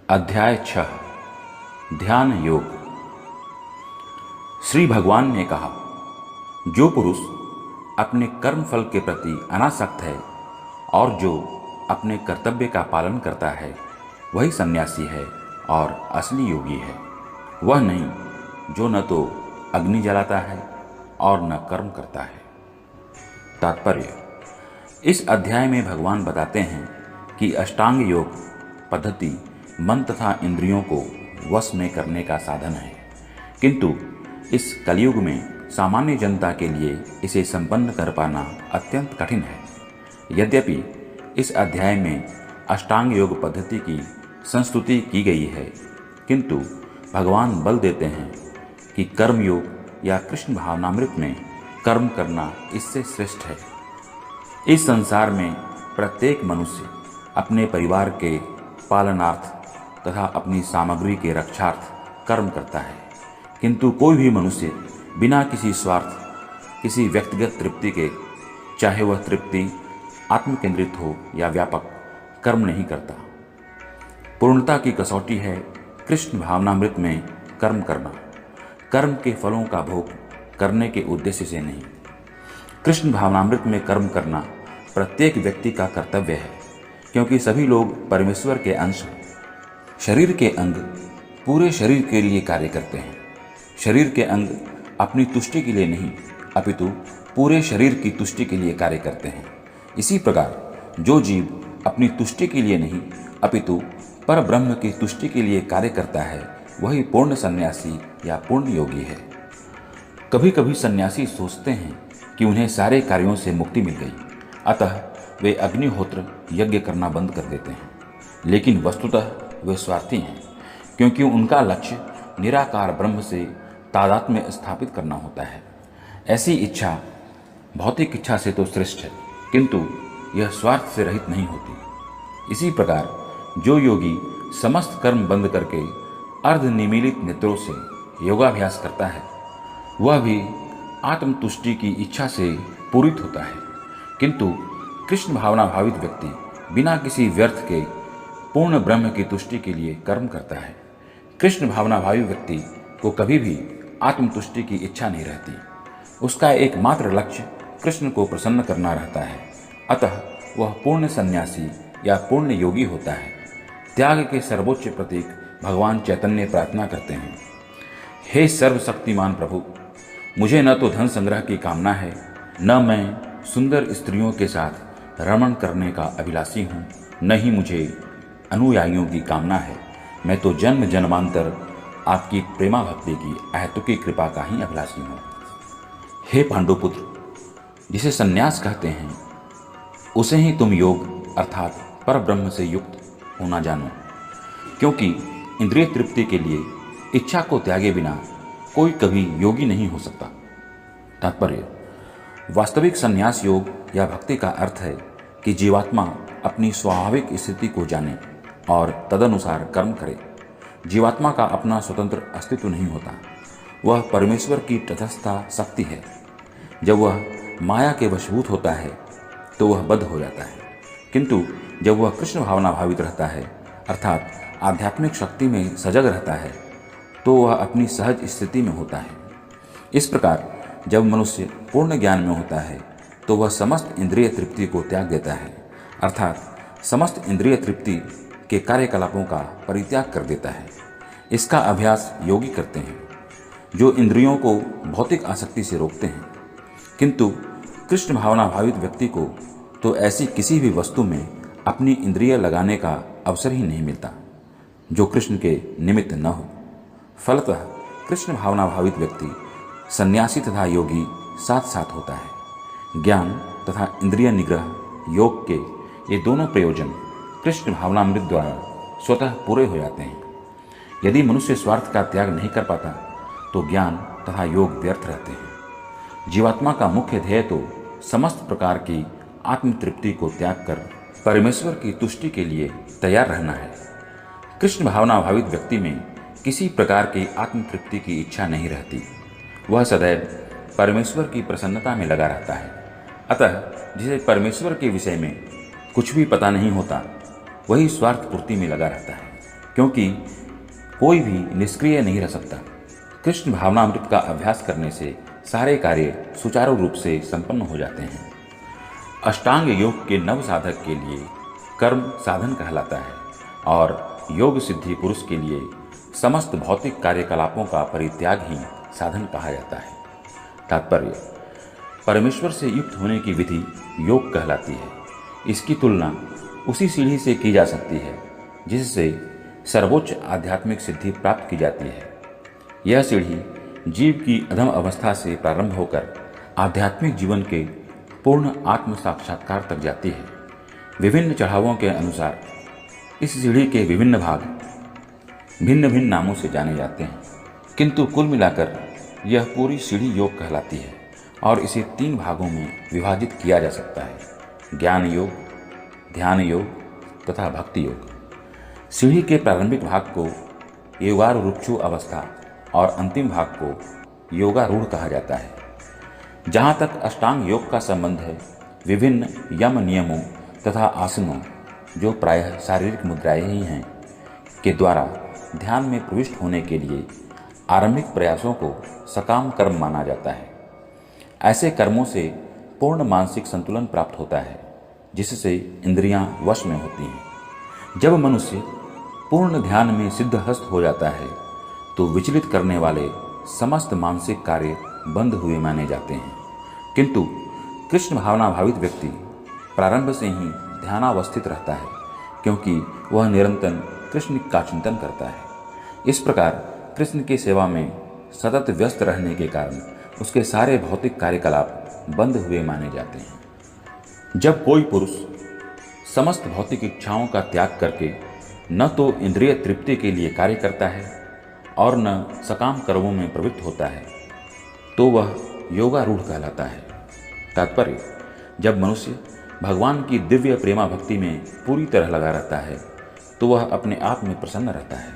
अध्याय 6 ध्यान योग। श्री भगवान ने कहा, जो पुरुष अपने कर्म फल के प्रति अनासक्त है और जो अपने कर्तव्य का पालन करता है वही सन्यासी है और असली योगी है। वह नहीं जो न तो अग्नि जलाता है और न कर्म करता है। तात्पर्य: इस अध्याय में भगवान बताते हैं कि अष्टांग योग पद्धति मन तथा इंद्रियों को वश में करने का साधन है, किंतु इस कलयुग में सामान्य जनता के लिए इसे संपन्न कर पाना अत्यंत कठिन है। यद्यपि इस अध्याय में अष्टांग योग पद्धति की संस्तुति की गई है, किंतु भगवान बल देते हैं कि कर्म योग या कृष्ण भावनामृत में कर्म करना इससे श्रेष्ठ है। इस संसार में प्रत्येक मनुष्य अपने परिवार के पालनार्थ तथा अपनी सामग्री के रक्षार्थ कर्म करता है, किंतु कोई भी मनुष्य बिना किसी स्वार्थ, किसी व्यक्तिगत तृप्ति के, चाहे वह तृप्ति आत्मकेंद्रित हो या व्यापक, कर्म नहीं करता। पूर्णता की कसौटी है कृष्ण भावनामृत में कर्म करना, कर्म के फलों का भोग करने के उद्देश्य से नहीं। कृष्ण भावनामृत में कर्म करना प्रत्येक व्यक्ति का कर्तव्य है, क्योंकि सभी लोग परमेश्वर के अंश हैं। शरीर के अंग पूरे शरीर के लिए कार्य करते हैं। शरीर के अंग अपनी तुष्टि के लिए नहीं, अपितु पूरे शरीर की तुष्टि के लिए कार्य करते हैं। इसी प्रकार जो जीव अपनी तुष्टि के लिए नहीं, अपितु पर ब्रह्म की तुष्टि के लिए कार्य करता है, वही पूर्ण सन्यासी या पूर्ण योगी है। कभी कभी सन्यासी सोचते हैं कि उन्हें सारे कार्यों से मुक्ति मिल गई, अतः वे अग्निहोत्र यज्ञ करना बंद कर देते हैं। लेकिन वस्तुतः वे स्वार्थी हैं, क्योंकि उनका लक्ष्य निराकार ब्रह्म से तादात्म्य स्थापित करना होता है। ऐसी इच्छा भौतिक इच्छा से तो श्रेष्ठ है, किंतु यह स्वार्थ से रहित नहीं होती। इसी प्रकार जो योगी समस्त कर्म बंद करके अर्धनिमीलित नेत्रों से योगाभ्यास करता है, वह भी आत्मतुष्टि की इच्छा से पूरित होता है, किंतु कृष्ण भावना भावित व्यक्ति बिना किसी व्यर्थ के पूर्ण ब्रह्म की तुष्टि के लिए कर्म करता है। कृष्ण भावना भावी व्यक्ति को कभी भी आत्मतुष्टि की इच्छा नहीं रहती। उसका एकमात्र लक्ष्य कृष्ण को प्रसन्न करना रहता है, अतः वह पूर्ण सन्यासी या पूर्ण योगी होता है। त्याग के सर्वोच्च प्रतीक भगवान चैतन्य प्रार्थना करते हैं, हे सर्वशक्तिमान प्रभु, मुझे न तो धन संग्रह की कामना है, न मैं सुंदर स्त्रियों के साथ रमण करने का अभिलाषी हूँ, न ही मुझे अनुयायियों की कामना है। मैं तो जन्म जन्मांतर आपकी प्रेमा भक्ति की अहेतुकी कृपा का ही अभिलाषी हूँ। हे पांडुपुत्र, जिसे सन्यास कहते हैं उसे ही तुम योग अर्थात पर ब्रह्म से युक्त होना जानो, क्योंकि इंद्रिय तृप्ति के लिए इच्छा को त्यागे बिना कोई कभी योगी नहीं हो सकता। तात्पर्य: वास्तविक संन्यास योग या भक्ति का अर्थ है कि जीवात्मा अपनी स्वाभाविक स्थिति को जाने और तदनुसार कर्म करे। जीवात्मा का अपना स्वतंत्र अस्तित्व नहीं होता, वह परमेश्वर की तटस्था शक्ति है। जब वह माया के वशभूत होता है तो वह बद्ध हो जाता है, किंतु जब वह कृष्ण भावना भावित रहता है अर्थात आध्यात्मिक शक्ति में सजग रहता है, तो वह अपनी सहज स्थिति में होता है। इस प्रकार जब मनुष्य पूर्ण ज्ञान में होता है तो वह समस्त इंद्रिय तृप्ति को त्याग देता है, अर्थात समस्त इंद्रिय तृप्ति के कार्यकलापों का परित्याग कर देता है। इसका अभ्यास योगी करते हैं, जो इंद्रियों को भौतिक आसक्ति से रोकते हैं। किंतु कृष्ण भावना भावित व्यक्ति को तो ऐसी किसी भी वस्तु में अपनी इंद्रिय लगाने का अवसर ही नहीं मिलता जो कृष्ण के निमित्त न हो। फलतः कृष्ण भावना भावित व्यक्ति सन्यासी तथा योगी साथ साथ होता है। ज्ञान तथा इंद्रिय निग्रह योग के ये दोनों प्रयोजन कृष्ण भावनामृत द्वारा स्वतः पूरे हो जाते हैं। यदि मनुष्य स्वार्थ का त्याग नहीं कर पाता तो ज्ञान तथा योग व्यर्थ रहते हैं। जीवात्मा का मुख्य ध्येय तो समस्त प्रकार की आत्मतृप्ति को त्याग कर परमेश्वर की तुष्टि के लिए तैयार रहना है। कृष्ण भावना भावित व्यक्ति में किसी प्रकार की आत्मतृप्ति की इच्छा नहीं रहती, वह सदैव परमेश्वर की प्रसन्नता में लगा रहता है। अतः जिसे परमेश्वर के विषय में कुछ भी पता नहीं होता, वही स्वार्थ पूर्ति में लगा रहता है। क्योंकि कोई भी निष्क्रिय नहीं रह सकता। कृष्ण भावनामृत का अभ्यास करने से सारे कार्य सुचारू रूप से संपन्न हो जाते हैं। अष्टांग योग के नव साधक के लिए कर्म साधन कहलाता है और योग सिद्धि पुरुष के लिए समस्त भौतिक कार्यकलापों का परित्याग ही साधन कहा जाता है। तात्पर्य: परमेश्वर से युक्त होने की विधि योग कहलाती है। इसकी तुलना उसी सीढ़ी से की जा सकती है जिससे सर्वोच्च आध्यात्मिक सिद्धि प्राप्त की जाती है। यह सीढ़ी जीव की अधम अवस्था से प्रारंभ होकर आध्यात्मिक जीवन के पूर्ण आत्म साक्षात्कार तक जाती है। विभिन्न चढ़ावों के अनुसार इस सीढ़ी के विभिन्न भाग भिन्न भिन्न नामों से जाने जाते हैं, किंतु कुल मिलाकर यह पूरी सीढ़ी योग कहलाती है और इसे 3 भागों में विभाजित किया जा सकता है: ज्ञान योग, ध्यान योग तथा भक्ति योग। सीढ़ी के प्रारंभिक भाग को योगारूढ़ अवस्था और अंतिम भाग को योगारूढ़ कहा जाता है। जहाँ तक अष्टांग योग का संबंध है, विभिन्न यम नियमों तथा आसनों, जो प्रायः शारीरिक मुद्राएं ही हैं, के द्वारा ध्यान में प्रविष्ट होने के लिए आरंभिक प्रयासों को सकाम कर्म माना जाता है। ऐसे कर्मों से पूर्ण मानसिक संतुलन प्राप्त होता है, जिससे इंद्रियां वश में होती हैं। जब मनुष्य पूर्ण ध्यान में सिद्धहस्त हो जाता है तो विचलित करने वाले समस्त मानसिक कार्य बंद हुए माने जाते हैं। किंतु कृष्ण भावना भावित व्यक्ति प्रारंभ से ही ध्यानावस्थित रहता है, क्योंकि वह निरंतर कृष्ण का चिंतन करता है। इस प्रकार कृष्ण की सेवा में सतत व्यस्त रहने के कारण उसके सारे भौतिक कार्यकलाप बंद हुए माने जाते हैं। जब कोई पुरुष समस्त भौतिक इच्छाओं का त्याग करके न तो इंद्रिय तृप्ति के लिए कार्य करता है और न सकाम कर्मों में प्रवृत्त होता है, तो वह योगारूढ़ कहलाता है। तात्पर्य: जब मनुष्य भगवान की दिव्य प्रेमा भक्ति में पूरी तरह लगा रहता है तो वह अपने आप में प्रसन्न रहता है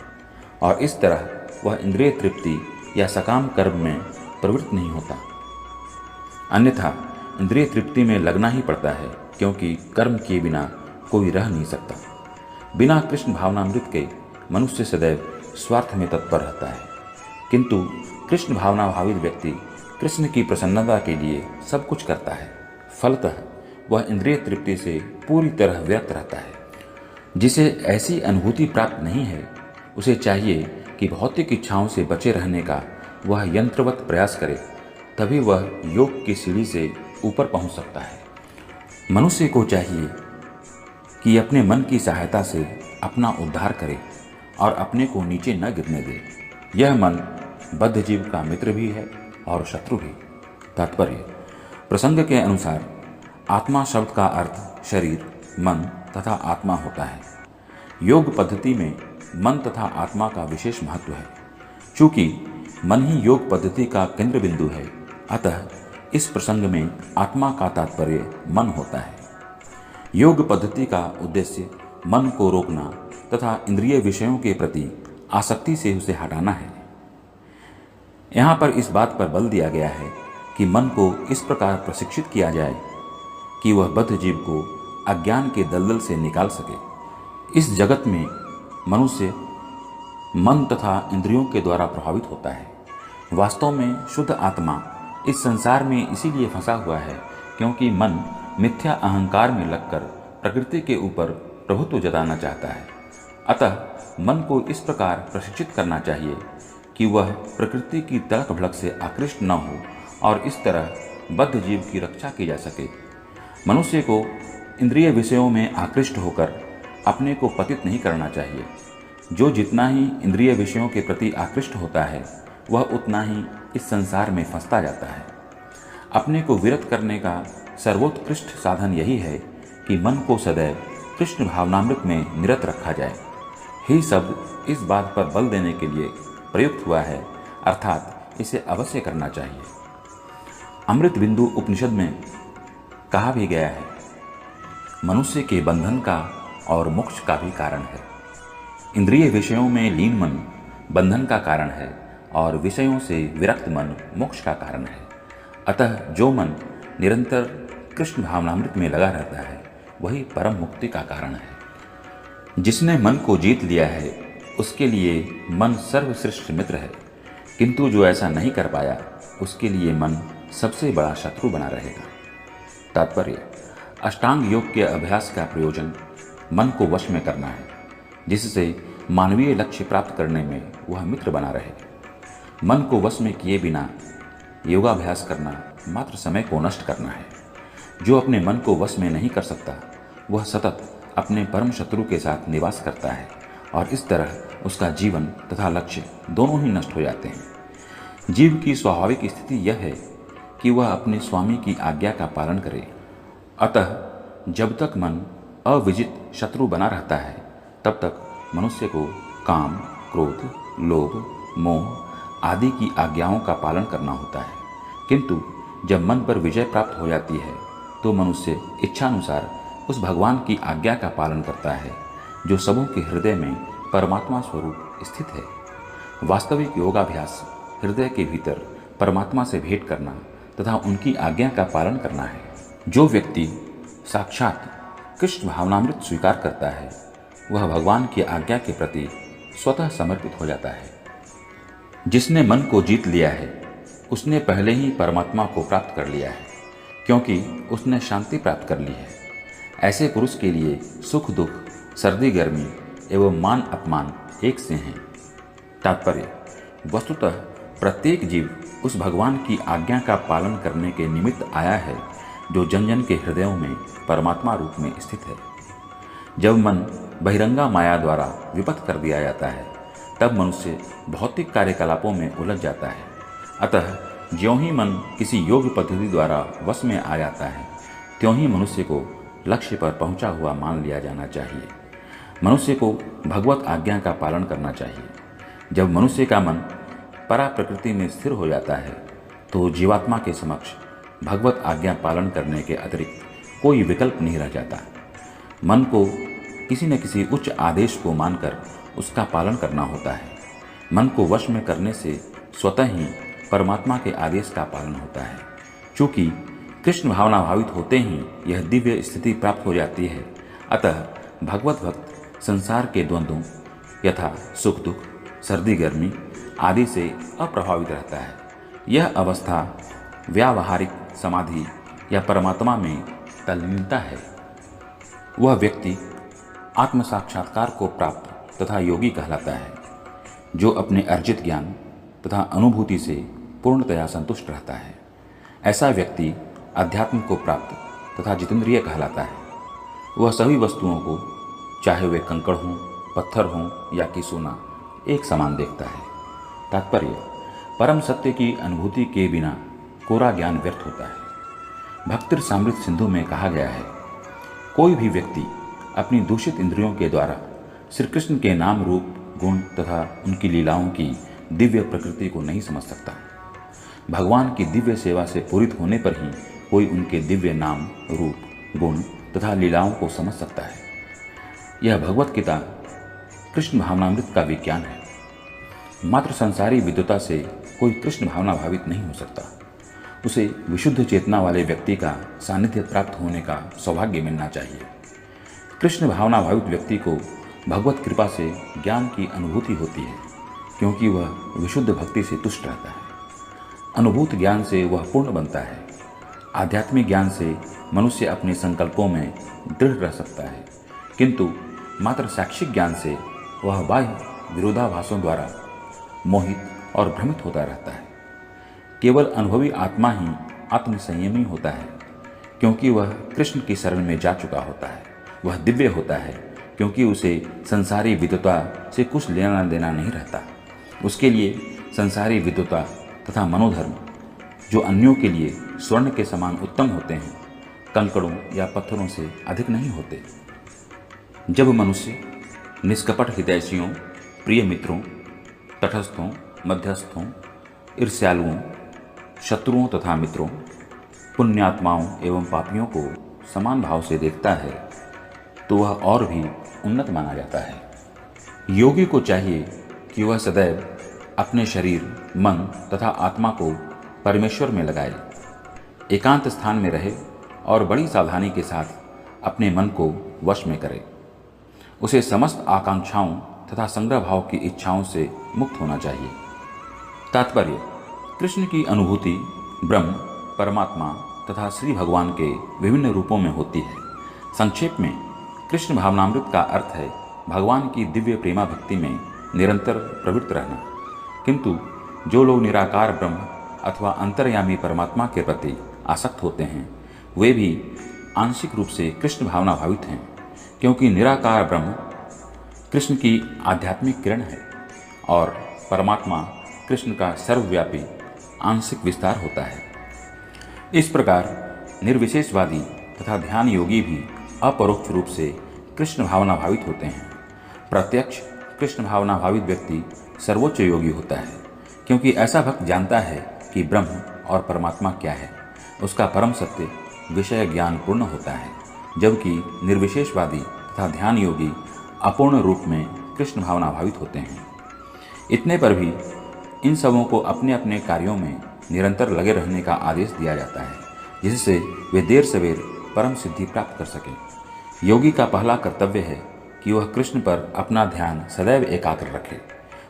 और इस तरह वह इंद्रिय तृप्ति या सकाम कर्म में प्रवृत्त नहीं होता। अन्यथा इंद्रिय तृप्ति में लगना ही पड़ता है, क्योंकि कर्म किए बिना कोई रह नहीं सकता। बिना कृष्ण भावनामृत के मनुष्य सदैव स्वार्थ में तत्पर रहता है, किंतु कृष्ण भावना भावित व्यक्ति कृष्ण की प्रसन्नता के लिए सब कुछ करता है। फलतः वह इंद्रिय तृप्ति से पूरी तरह विरक्त रहता है। जिसे ऐसी अनुभूति प्राप्त नहीं है, उसे चाहिए कि भौतिक इच्छाओं से बचे रहने का वह यंत्रवत प्रयास करे, तभी वह योग की सीढ़ी से ऊपर पहुंच सकता है। मनुष्य को चाहिए कि अपने मन की सहायता से अपना उद्धार करे और अपने को नीचे न गिरने दे। यह मन बद्ध जीव का मित्र भी है और शत्रु भी। तात्पर्य: प्रसंग के अनुसार आत्मा शब्द का अर्थ शरीर, मन तथा आत्मा होता है। योग पद्धति में मन तथा आत्मा का विशेष महत्व है। चूँकि मन ही योग पद्धति का केंद्र बिंदु है, अतः इस प्रसंग में आत्मा का तात्पर्य मन होता है। योग पद्धति का उद्देश्य मन को रोकना तथा इंद्रिय विषयों के प्रति आसक्ति से उसे हटाना है। यहाँ पर इस बात पर बल दिया गया है कि मन को इस प्रकार प्रशिक्षित किया जाए कि वह बद्ध जीव को अज्ञान के दलदल से निकाल सके। इस जगत में मनुष्य मन तथा इंद्रियों के द्वारा प्रभावित होता है। वास्तव में शुद्ध आत्मा इस संसार में इसीलिए फंसा हुआ है क्योंकि मन मिथ्या अहंकार में लगकर प्रकृति के ऊपर प्रभुत्व जताना चाहता है। अतः मन को इस प्रकार प्रशिक्षित करना चाहिए कि वह प्रकृति की तड़क भड़क से आकृष्ट न हो और इस तरह बद्ध जीव की रक्षा की जा सके। मनुष्य को इंद्रिय विषयों में आकृष्ट होकर अपने को पतित नहीं करना चाहिए। जो जितना ही इंद्रिय विषयों के प्रति आकृष्ट होता है, वह उतना ही इस संसार में फंसता जाता है। अपने को विरत करने का सर्वोत्कृष्ट साधन यही है कि मन को सदैव कृष्ण भावनामृत में निरत रखा जाए। ही शब्द इस बात पर बल देने के लिए प्रयुक्त हुआ है, अर्थात इसे अवश्य करना चाहिए। अमृत बिंदु उपनिषद में कहा भी गया है, मनुष्य के बंधन का और मोक्ष का भी कारण है। इंद्रिय विषयों में लीन मन बंधन का कारण है और विषयों से विरक्त मन मोक्ष का कारण है। अतः जो मन निरंतर कृष्ण भावनामृत में लगा रहता है, वही परम मुक्ति का कारण है। जिसने मन को जीत लिया है, उसके लिए मन सर्वश्रेष्ठ मित्र है, किंतु जो ऐसा नहीं कर पाया उसके लिए मन सबसे बड़ा शत्रु बना रहेगा। तात्पर्य: अष्टांग योग के अभ्यास का प्रयोजन मन को वश में करना है, जिससे मानवीय लक्ष्य प्राप्त करने में वह मित्र बना रहे। मन को वश में किए बिना योगाभ्यास करना मात्र समय को नष्ट करना है। जो अपने मन को वश में नहीं कर सकता वह सतत अपने परम शत्रु के साथ निवास करता है और इस तरह उसका जीवन तथा लक्ष्य दोनों ही नष्ट हो जाते हैं। जीव की स्वाभाविक स्थिति यह है कि वह अपने स्वामी की आज्ञा का पालन करे। अतः जब तक मन अविजित शत्रु बना रहता है तब तक मनुष्य को काम, क्रोध, लोभ, मोह आदि की आज्ञाओं का पालन करना होता है, किंतु जब मन पर विजय प्राप्त हो जाती है तो मनुष्य इच्छानुसार उस भगवान की आज्ञा का पालन करता है जो सबों के हृदय में परमात्मा स्वरूप स्थित है। वास्तविक योगाभ्यास हृदय के भीतर परमात्मा से भेंट करना तथा उनकी आज्ञा का पालन करना है। जो व्यक्ति साक्षात कृष्ण भावनामृत स्वीकार करता है वह भगवान की आज्ञा के प्रति स्वतः समर्पित हो जाता है। जिसने मन को जीत लिया है उसने पहले ही परमात्मा को प्राप्त कर लिया है, क्योंकि उसने शांति प्राप्त कर ली है। ऐसे पुरुष के लिए सुख दुख, सर्दी गर्मी एवं मान अपमान एक से हैं। तात्पर्य: वस्तुतः प्रत्येक जीव उस भगवान की आज्ञा का पालन करने के निमित्त आया है जो जन जन के हृदयों में परमात्मा रूप में स्थित है। जब मन बहिरंगा माया द्वारा विपथ कर दिया जाता है तब मनुष्य भौतिक कार्यकलापों में उलझ जाता है। अतः ज्यों ही मन किसी योग पद्धति द्वारा वश में आ जाता है त्यों ही मनुष्य को लक्ष्य पर पहुंचा हुआ मान लिया जाना चाहिए। मनुष्य को भगवत आज्ञा का पालन करना चाहिए। जब मनुष्य का मन परा प्रकृति में स्थिर हो जाता है तो जीवात्मा के समक्ष भगवत आज्ञा पालन करने के अतिरिक्त कोई विकल्प नहीं रह जाता। मन को किसी न किसी उच्च आदेश को मानकर उसका पालन करना होता है। मन को वश में करने से स्वतः ही परमात्मा के आदेश का पालन होता है। चूँकि कृष्ण भावना भावित होते ही यह दिव्य स्थिति प्राप्त हो जाती है, अतः भगवत भक्त संसार के द्वंद्वों यथा सुख दुख, सर्दी गर्मी आदि से अप्रभावित रहता है। यह अवस्था व्यावहारिक समाधि या परमात्मा में तल्लीनता है। वह व्यक्ति आत्म साक्षात्कार को प्राप्त तथा योगी कहलाता है, जो अपने अर्जित ज्ञान तथा अनुभूति से पूर्णतया संतुष्ट रहता है। ऐसा व्यक्ति अध्यात्म को प्राप्त तथा जितेंद्रिय कहलाता है। वह सभी वस्तुओं को, चाहे वे कंकड़ हों, पत्थर हों या कि सोना, एक समान देखता है। तात्पर्य: परम सत्य की अनुभूति के बिना कोरा ज्ञान व्यर्थ होता है। भक्तिरसामृत सिंधु में कहा गया है, कोई भी व्यक्ति अपनी दूषित इंद्रियों के द्वारा श्री कृष्ण के नाम रूप गुण तथा उनकी लीलाओं की दिव्य प्रकृति को नहीं समझ सकता। भगवान की दिव्य सेवा से पूरित होने पर ही कोई उनके दिव्य नाम रूप गुण तथा लीलाओं को समझ सकता है। यह भगवत गीता कृष्ण भावनामृत का विज्ञान है। मात्र संसारी विद्वता से कोई कृष्ण भावना भावित नहीं हो सकता। उसे विशुद्ध चेतना वाले व्यक्ति का सानिध्य प्राप्त होने का सौभाग्य मिलना चाहिए। कृष्ण भावना भावित व्यक्ति को भगवत कृपा से ज्ञान की अनुभूति होती है, क्योंकि वह विशुद्ध भक्ति से तुष्ट रहता है। अनुभूत ज्ञान से वह पूर्ण बनता है। आध्यात्मिक ज्ञान से मनुष्य अपने संकल्पों में दृढ़ रह सकता है, किंतु मात्र शैक्षिक ज्ञान से वह बाह्य विरोधाभासों द्वारा मोहित और भ्रमित होता रहता है। केवल अनुभवी आत्मा ही आत्मसंयमी होता है, क्योंकि वह कृष्ण की शरण में जा चुका होता है। वह दिव्य होता है, क्योंकि उसे संसारी विद्वता से कुछ लेना देना नहीं रहता। उसके लिए संसारी विद्वता तथा मनोधर्म, जो अन्यों के लिए स्वर्ण के समान उत्तम होते हैं, कंकड़ों या पत्थरों से अधिक नहीं होते। जब मनुष्य निष्कपट हितैषियों, प्रिय मित्रों, तटस्थों, मध्यस्थों, ईर्ष्यालुओं, शत्रुओं तथा मित्रों, पुण्यात्माओं एवं पापियों को समान भाव से देखता है तो वह और भी उन्नत माना जाता है। योगी को चाहिए कि वह सदैव अपने शरीर, मन तथा आत्मा को परमेश्वर में लगाए, एकांत स्थान में रहे और बड़ी सावधानी के साथ अपने मन को वश में करे। उसे समस्त आकांक्षाओं तथा संग्रह भाव की इच्छाओं से मुक्त होना चाहिए। तात्पर्य: कृष्ण की अनुभूति ब्रह्म, परमात्मा तथा श्री भगवान के विभिन्न रूपों में होती है। संक्षेप में, कृष्ण भावनामृत का अर्थ है भगवान की दिव्य प्रेमा भक्ति में निरंतर प्रवृत्त रहना। किंतु जो लोग निराकार ब्रह्म अथवा अंतर्यामी परमात्मा के प्रति आसक्त होते हैं, वे भी आंशिक रूप से कृष्ण भावना भावित हैं, क्योंकि निराकार ब्रह्म कृष्ण की आध्यात्मिक किरण है और परमात्मा कृष्ण का सर्वव्यापी आंशिक विस्तार होता है। इस प्रकार निर्विशेषवादी तथा ध्यान योगी भी अपरोक्ष रूप से कृष्ण भावना भावित होते हैं। प्रत्यक्ष कृष्ण भावना भावित व्यक्ति सर्वोच्च योगी होता है, क्योंकि ऐसा भक्त जानता है कि ब्रह्म और परमात्मा क्या है। उसका परम सत्य विषय ज्ञान पूर्ण होता है, जबकि निर्विशेषवादी तथा ध्यान योगी अपूर्ण रूप में कृष्ण भावना भावित होते हैं। इतने पर भी इन सबों को अपने अपने कार्यों में निरंतर लगे रहने का आदेश दिया जाता है, जिससे वे देर सवेर परम सिद्धि प्राप्त कर सकें। योगी का पहला कर्तव्य है कि वह कृष्ण पर अपना ध्यान सदैव एकाग्र रखे।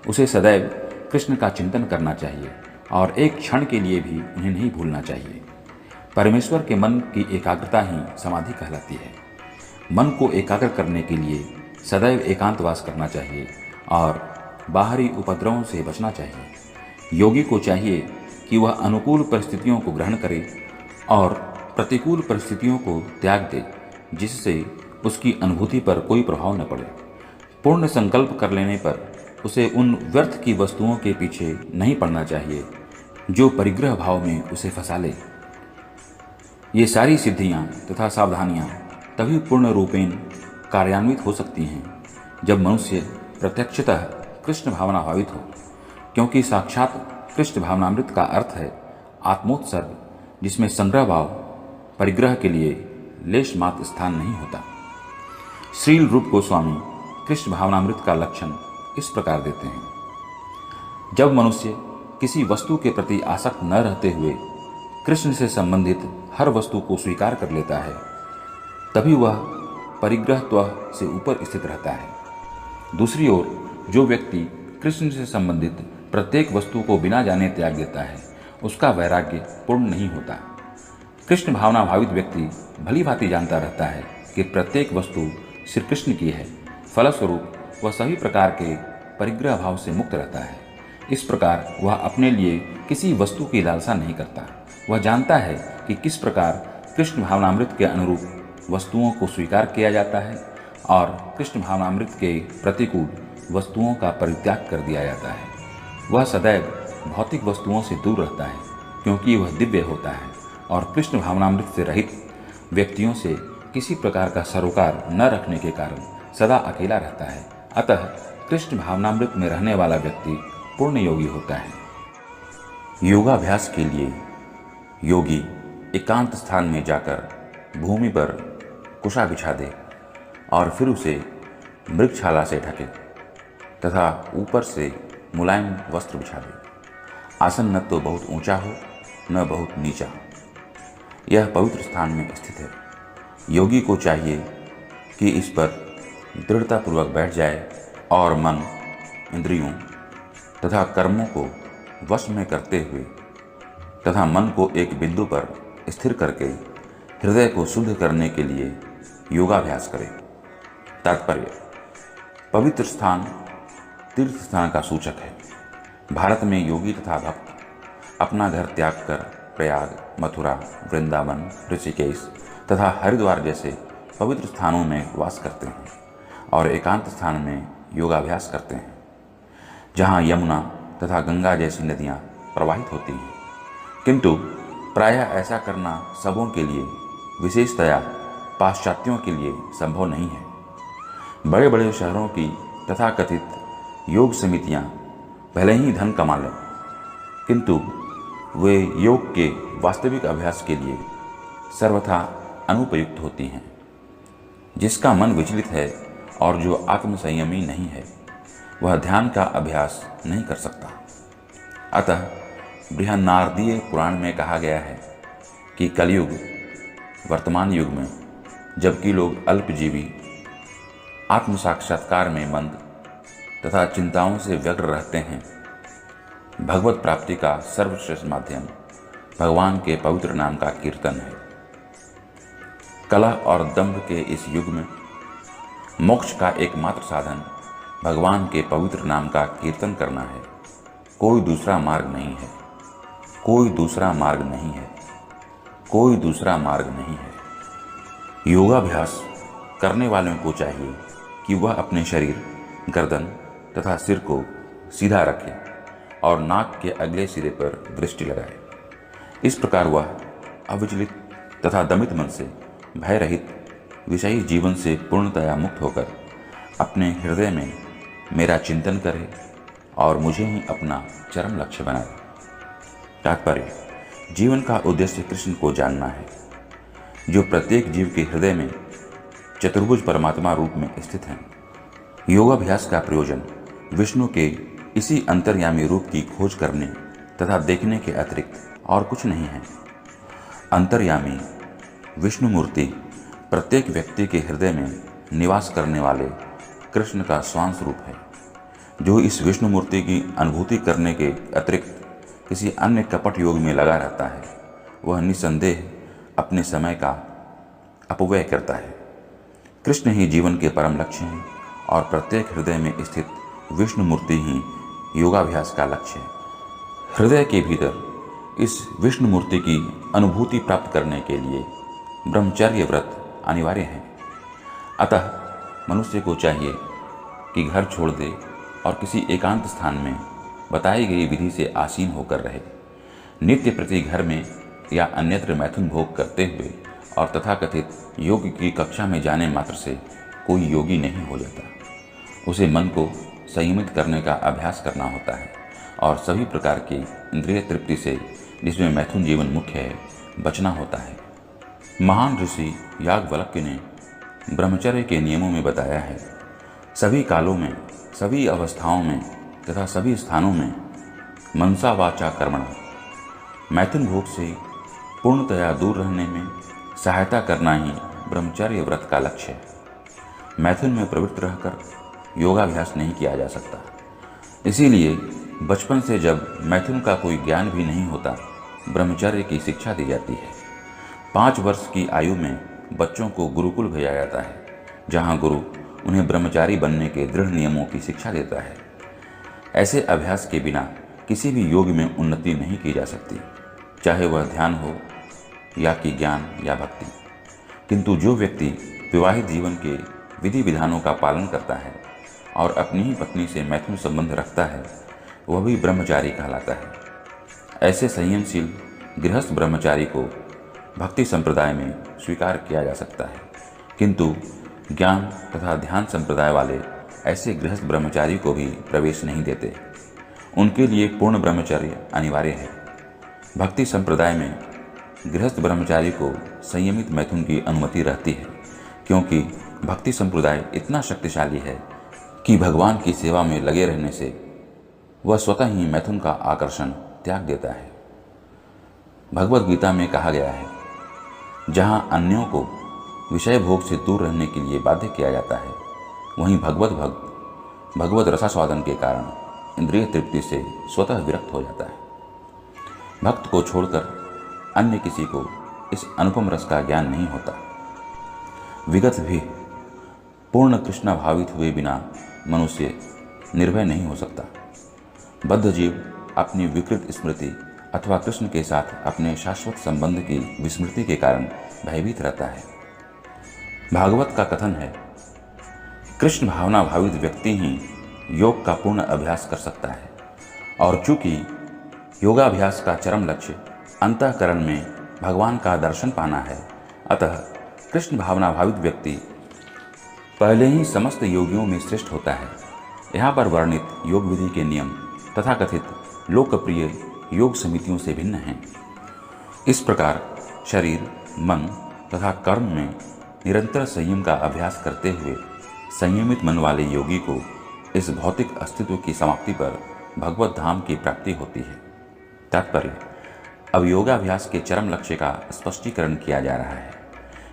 उसे सदैव कृष्ण का चिंतन करना चाहिए और एक क्षण के लिए भी उन्हें नहीं भूलना चाहिए। परमेश्वर के मन की एकाग्रता ही समाधि कहलाती है। मन को एकाग्र करने के लिए सदैव एकांतवास करना चाहिए और बाहरी उपद्रवों से बचना चाहिए। योगी को चाहिए कि वह अनुकूल परिस्थितियों को ग्रहण करे और प्रतिकूल परिस्थितियों को त्याग दे, जिससे उसकी अनुभूति पर कोई प्रभाव न पड़े। पूर्ण संकल्प कर लेने पर उसे उन व्यर्थ की वस्तुओं के पीछे नहीं पड़ना चाहिए जो परिग्रह भाव में उसे फंसा ले। ये सारी सिद्धियां तथा सावधानियां तभी पूर्ण रूपेण कार्यान्वित हो सकती हैं जब मनुष्य प्रत्यक्षतः कृष्ण भावना भावित हो, क्योंकि साक्षात कृष्ण भावनामृत का अर्थ है आत्मोत्सर्ग, जिसमें संग्रह भाव परिग्रह के लिए लेश मात्र स्थान नहीं होता। श्रील रूप गोस्वामी कृष्ण भावनामृत का लक्षण इस प्रकार देते हैं: जब मनुष्य किसी वस्तु के प्रति आसक्त न रहते हुए कृष्ण से संबंधित हर वस्तु को स्वीकार कर लेता है, तभी वह परिग्रहत्व से ऊपर स्थित रहता है। दूसरी ओर जो व्यक्ति कृष्ण से संबंधित प्रत्येक वस्तु को बिना जाने त्याग देता है, उसका वैराग्य पूर्ण नहीं होता। कृष्ण भावना भावित व्यक्ति भली भांति जानता रहता है कि प्रत्येक वस्तु श्री कृष्ण की है, फलस्वरूप वह सभी प्रकार के परिग्रह भाव से मुक्त रहता है। इस प्रकार वह अपने लिए किसी वस्तु की लालसा नहीं करता। वह जानता है कि किस प्रकार कृष्ण भावनामृत के अनुरूप वस्तुओं को स्वीकार किया जाता है और कृष्ण भावनामृत के प्रतिकूल वस्तुओं का परित्याग कर दिया जाता है। वह सदैव भौतिक वस्तुओं से दूर रहता है, क्योंकि वह दिव्य होता है और कृष्ण भावनामृत से रहित व्यक्तियों से किसी प्रकार का सरोकार न रखने के कारण सदा अकेला रहता है। अतः कृष्ण भावनामृत में रहने वाला व्यक्ति पूर्ण योगी होता है। योगाभ्यास के लिए योगी एकांत स्थान में जाकर भूमि पर कुशा बिछा दे और फिर उसे मृगछाला से ढके तथा ऊपर से मुलायम वस्त्र बिछा दे। आसन न तो बहुत ऊंचा हो न बहुत नीचा। यह पवित्र स्थान में स्थित है। योगी को चाहिए कि इस पर दृढ़तापूर्वक बैठ जाए और मन, इंद्रियों तथा कर्मों को वश में करते हुए तथा मन को एक बिंदु पर स्थिर करके हृदय को शुद्ध करने के लिए योगाभ्यास करें। तात्पर्य: पवित्र स्थान तीर्थ स्थान का सूचक है। भारत में योगी तथा भक्त अपना घर त्याग कर प्रयाग, मथुरा, वृंदावन, ऋषिकेश तथा हरिद्वार जैसे पवित्र स्थानों में वास करते हैं और एकांत स्थान में योगाभ्यास करते हैं, जहाँ यमुना तथा गंगा जैसी नदियाँ प्रवाहित होती हैं। किंतु प्रायः ऐसा करना सबों के लिए, विशेषतया पाश्चात्यों के लिए संभव नहीं है। बड़े बड़े शहरों की तथाकथित योग समितियाँ भले ही धन कमा लें, किंतु वे योग के वास्तविक अभ्यास के लिए सर्वथा अनुपयुक्त होती हैं। जिसका मन विचलित है और जो आत्मसंयमी नहीं है, वह ध्यान का अभ्यास नहीं कर सकता। अतः बृहन्नारदीय पुराण में कहा गया है कि कलयुग, वर्तमान युग में, जबकि लोग अल्पजीवी, आत्म साक्षात्कार में मंद तथा चिंताओं से व्यग्र रहते हैं। भगवत प्राप्ति का सर्वश्रेष्ठ माध्यम भगवान के पवित्र नाम का कीर्तन है। कलह और दंभ के इस युग में मोक्ष का एकमात्र साधन भगवान के पवित्र नाम का कीर्तन करना है। कोई दूसरा मार्ग नहीं है, कोई दूसरा मार्ग नहीं है, कोई दूसरा मार्ग नहीं है। योगाभ्यास करने वालों को चाहिए कि वह अपने शरीर, गर्दन तथा सिर को सीधा रखे और नाक के अगले सिरे पर दृष्टि लगाए। इस प्रकार वह अविचलित तथा दमित मन से भय रहित विषयी जीवन से पूर्णतया मुक्त होकर अपने हृदय में मेरा चिंतन करे और मुझे ही अपना चरम लक्ष्य बनाए। तात्पर्य: जीवन का उद्देश्य कृष्ण को जानना है, जो प्रत्येक जीव के हृदय में चतुर्भुज परमात्मा रूप में स्थित हैं। योगाभ्यास का प्रयोजन विष्णु के इसी अंतर्यामी रूप की खोज करने तथा देखने के अतिरिक्त और कुछ नहीं है। अंतर्यामी विष्णु मूर्ति प्रत्येक व्यक्ति के हृदय में निवास करने वाले कृष्ण का स्वांश रूप है। जो इस विष्णु मूर्ति की अनुभूति करने के अतिरिक्त किसी अन्य कपट योग में लगा रहता है, वह निसंदेह अपने समय का अपव्यय करता है। कृष्ण ही जीवन के परम लक्ष्य हैं और प्रत्येक हृदय में स्थित विष्णु मूर्ति ही योगाभ्यास का लक्ष्य है। हृदय के भीतर इस विष्णु मूर्ति की अनुभूति प्राप्त करने के लिए ब्रह्मचर्य व्रत अनिवार्य है। अतः मनुष्य को चाहिए कि घर छोड़ दे और किसी एकांत स्थान में बताई गई विधि से आसीन होकर रहे। नित्य प्रति घर में या अन्यत्र मैथुन भोग करते हुए और तथाकथित योग की कक्षा में जाने मात्र से कोई योगी नहीं हो जाता। उसे मन को संयमित करने का अभ्यास करना होता है और सभी प्रकार की इंद्रिय तृप्ति से, जिसमें मैथुन जीवन मुख्य है, बचना होता है। महान ऋषि याज्ञवल्क्य ने ब्रह्मचर्य के नियमों में बताया है, सभी कालों में, सभी अवस्थाओं में तथा सभी स्थानों में मनसा वाचा कर्मणा मैथुन भोग से पूर्णतया दूर रहने में सहायता करना ही ब्रह्मचर्य व्रत का लक्ष्य है। मैथुन में प्रवृत्त रहकर योगाभ्यास नहीं किया जा सकता। इसीलिए बचपन से जब मैथुन का कोई ज्ञान भी नहीं होता, ब्रह्मचर्य की शिक्षा दी जाती है। 5 वर्ष की आयु में बच्चों को गुरुकुल भेजा जाता है, जहाँ गुरु उन्हें ब्रह्मचारी बनने के दृढ़ नियमों की शिक्षा देता है। ऐसे अभ्यास के बिना किसी भी योग में उन्नति नहीं की जा सकती, चाहे वह ध्यान हो या कि ज्ञान या भक्ति। किंतु जो व्यक्ति विवाहित जीवन के विधि विधानों का पालन करता है और अपनी ही पत्नी से मैथुन संबंध रखता है, वह भी ब्रह्मचारी कहलाता है। ऐसे संयमशील गृहस्थ ब्रह्मचारी को भक्ति संप्रदाय में स्वीकार किया जा सकता है, किंतु ज्ञान तथा ध्यान संप्रदाय वाले ऐसे गृहस्थ ब्रह्मचारी को भी प्रवेश नहीं देते। उनके लिए पूर्ण ब्रह्मचर्य अनिवार्य है। भक्ति संप्रदाय में गृहस्थ ब्रह्मचारी को संयमित मैथुन की अनुमति रहती है, क्योंकि भक्ति संप्रदाय इतना शक्तिशाली है कि भगवान की सेवा में लगे रहने से वह स्वतः ही मैथुन का आकर्षण त्याग देता है। भगवद गीता में कहा गया है, जहाँ अन्यों को विषय भोग से दूर रहने के लिए बाध्य किया जाता है, वहीं भगवत भक्त भगवत रसास्वादन के कारण इंद्रिय तृप्ति से स्वतः विरक्त हो जाता है। भक्त को छोड़कर अन्य किसी को इस अनुपम रस का ज्ञान नहीं होता। विगत भी पूर्ण कृष्ण भावित हुए बिना मनुष्य निर्भय नहीं हो सकता। बद्ध जीव अपनी विकृत स्मृति अथवा कृष्ण के साथ अपने शाश्वत संबंध की विस्मृति के कारण भयभीत रहता है। भागवत का कथन है, कृष्ण भावना भावित व्यक्ति ही योग का पूर्ण अभ्यास कर सकता है। और चूंकि योगाभ्यास का चरम लक्ष्य अंतःकरण में भगवान का दर्शन पाना है, अतः कृष्ण भावना भावित व्यक्ति पहले ही समस्त योगियों में श्रेष्ठ होता है। यहाँ पर वर्णित योग विधि के नियम तथाकथित लोकप्रिय योग समितियों से भिन्न हैं। इस प्रकार शरीर, मन तथा कर्म में निरंतर संयम का अभ्यास करते हुए संयमित मन वाले योगी को इस भौतिक अस्तित्व की समाप्ति पर भगवत धाम की प्राप्ति होती है। तात्पर्य: अब योगाभ्यास के चरम लक्ष्य का स्पष्टीकरण किया जा रहा है।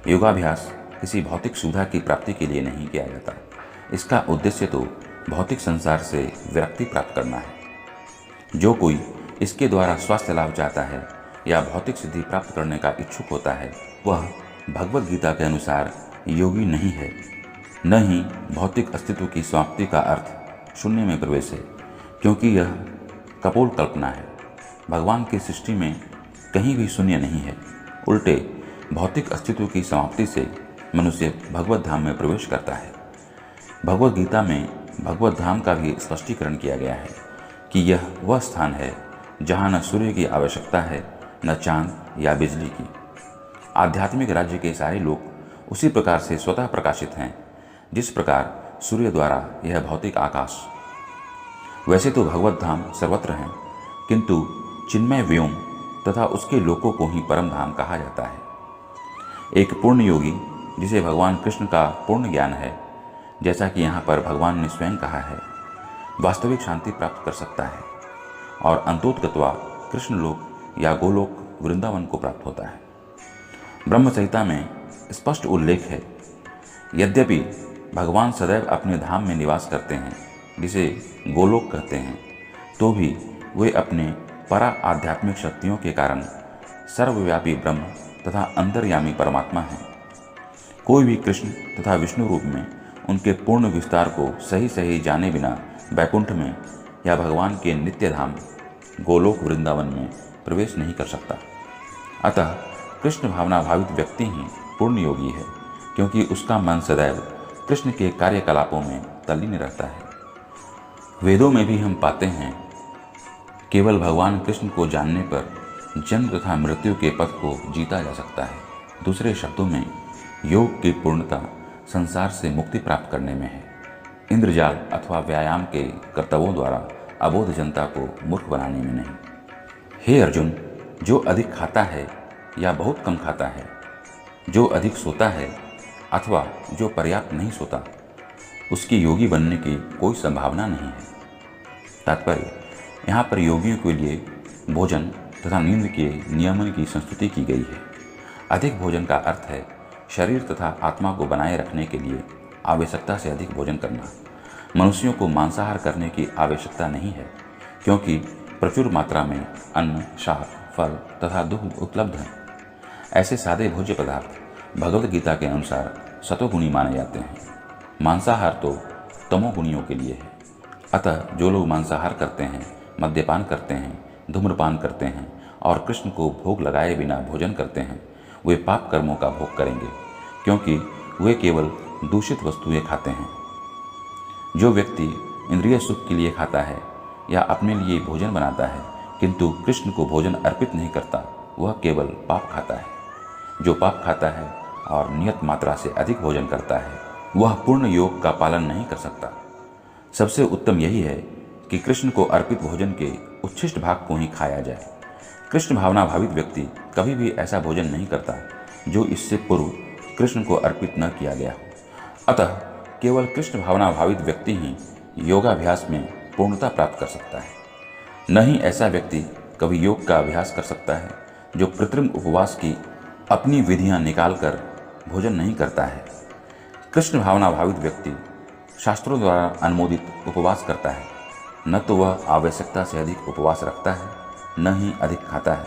योगाभ्यास किसी भौतिक सुविधा की प्राप्ति के लिए नहीं किया जाता। इसका उद्देश्य तो भौतिक संसार से विरक्ति प्राप्त करना है। जो कोई इसके द्वारा स्वास्थ्य लाभ चाहता है या भौतिक सिद्धि प्राप्त करने का इच्छुक होता है, वह भगवद गीता के अनुसार योगी नहीं है। न ही भौतिक अस्तित्व की समाप्ति का अर्थ शून्य में प्रवेश है, क्योंकि यह कपोल कल्पना है। भगवान की सृष्टि में कहीं भी शून्य नहीं है। उल्टे भौतिक अस्तित्व की समाप्ति से मनुष्य भगवत धाम में प्रवेश करता है। भगवद गीता में भगवत धाम का भी स्पष्टीकरण किया गया है कि यह वह स्थान है जहाँ न सूर्य की आवश्यकता है, न चांद या बिजली की। आध्यात्मिक राज्य के सारे लोग उसी प्रकार से स्वतः प्रकाशित हैं जिस प्रकार सूर्य द्वारा यह भौतिक आकाश। वैसे तो भगवत धाम सर्वत्र हैं, किंतु चिन्मय व्योम तथा उसके लोकों को ही परम धाम कहा जाता है। एक पूर्ण योगी जिसे भगवान कृष्ण का पूर्ण ज्ञान है, जैसा कि यहाँ पर भगवान ने स्वयं कहा है, वास्तविक शांति प्राप्त कर सकता है और अंतोतगत्वा कृष्ण लोक या गोलोक वृंदावन को प्राप्त होता है। ब्रह्म संहिता में स्पष्ट उल्लेख है, यद्यपि भगवान सदैव अपने धाम में निवास करते हैं जिसे गोलोक कहते हैं, तो भी वे अपने परा आध्यात्मिक शक्तियों के कारण सर्वव्यापी ब्रह्म तथा अंतर्यामी परमात्मा हैं। कोई भी कृष्ण तथा विष्णु रूप में उनके पूर्ण विस्तार को सही सही जाने बिना वैकुंठ में या भगवान के नित्य धाम गोलोक वृंदावन में प्रवेश नहीं कर सकता। अतः कृष्ण भावना भावित व्यक्ति ही पूर्ण योगी है, क्योंकि उसका मन सदैव कृष्ण के कार्यकलापों में तल्लीन रहता है। वेदों में भी हम पाते हैं, केवल भगवान कृष्ण को जानने पर जन्म तथा मृत्यु के पथ को जीता जा सकता है। दूसरे शब्दों में योग की पूर्णता संसार से मुक्ति प्राप्त करने में है, इंद्रजाल अथवा व्यायाम के कर्तव्यों द्वारा अबोध जनता को मूर्ख बनाने में नहीं। हे अर्जुन, जो अधिक खाता है या बहुत कम खाता है, जो अधिक सोता है अथवा जो पर्याप्त नहीं सोता, उसकी योगी बनने की कोई संभावना नहीं है। तात्पर्य, यहाँ पर योगियों के लिए भोजन तथा नींद के नियमन की संस्तुति की गई है। अधिक भोजन का अर्थ है शरीर तथा आत्मा को बनाए रखने के लिए आवश्यकता से अधिक भोजन करना। मनुष्यों को मांसाहार करने की आवश्यकता नहीं है, क्योंकि प्रचुर मात्रा में अन्न, शाक, फल तथा दूध उपलब्ध हैं। ऐसे सादे भोज्य पदार्थ भगवद गीता के अनुसार सतोगुणी माने जाते हैं। मांसाहार तो तमोगुणियों के लिए है। अतः जो लोग मांसाहार करते हैं, मद्यपान करते हैं, धूम्रपान करते हैं और कृष्ण को भोग लगाए बिना भोजन करते हैं, वे पाप कर्मों का भोग करेंगे, क्योंकि वे केवल दूषित वस्तुएं खाते हैं। जो व्यक्ति इंद्रिय सुख के लिए खाता है या अपने लिए भोजन बनाता है किंतु कृष्ण को भोजन अर्पित नहीं करता, वह केवल पाप खाता है। जो पाप खाता है और नियत मात्रा से अधिक भोजन करता है, वह पूर्ण योग का पालन नहीं कर सकता। सबसे उत्तम यही है कि कृष्ण को अर्पित भोजन के उच्छिष्ट भाग को ही खाया जाए। कृष्ण भावना भावित व्यक्ति कभी भी ऐसा भोजन नहीं करता जो इससे पूर्व कृष्ण को अर्पित न किया गया हो। अतः केवल कृष्ण भावना भावित व्यक्ति ही योगाभ्यास में पूर्णता प्राप्त कर सकता है। न ही ऐसा व्यक्ति कभी योग का अभ्यास कर सकता है जो कृत्रिम उपवास की अपनी विधियां निकालकर भोजन नहीं करता है। कृष्ण भावना भावित व्यक्ति शास्त्रों द्वारा अनुमोदित उपवास करता है। न तो वह आवश्यकता से अधिक उपवास रखता है, न ही अधिक खाता है।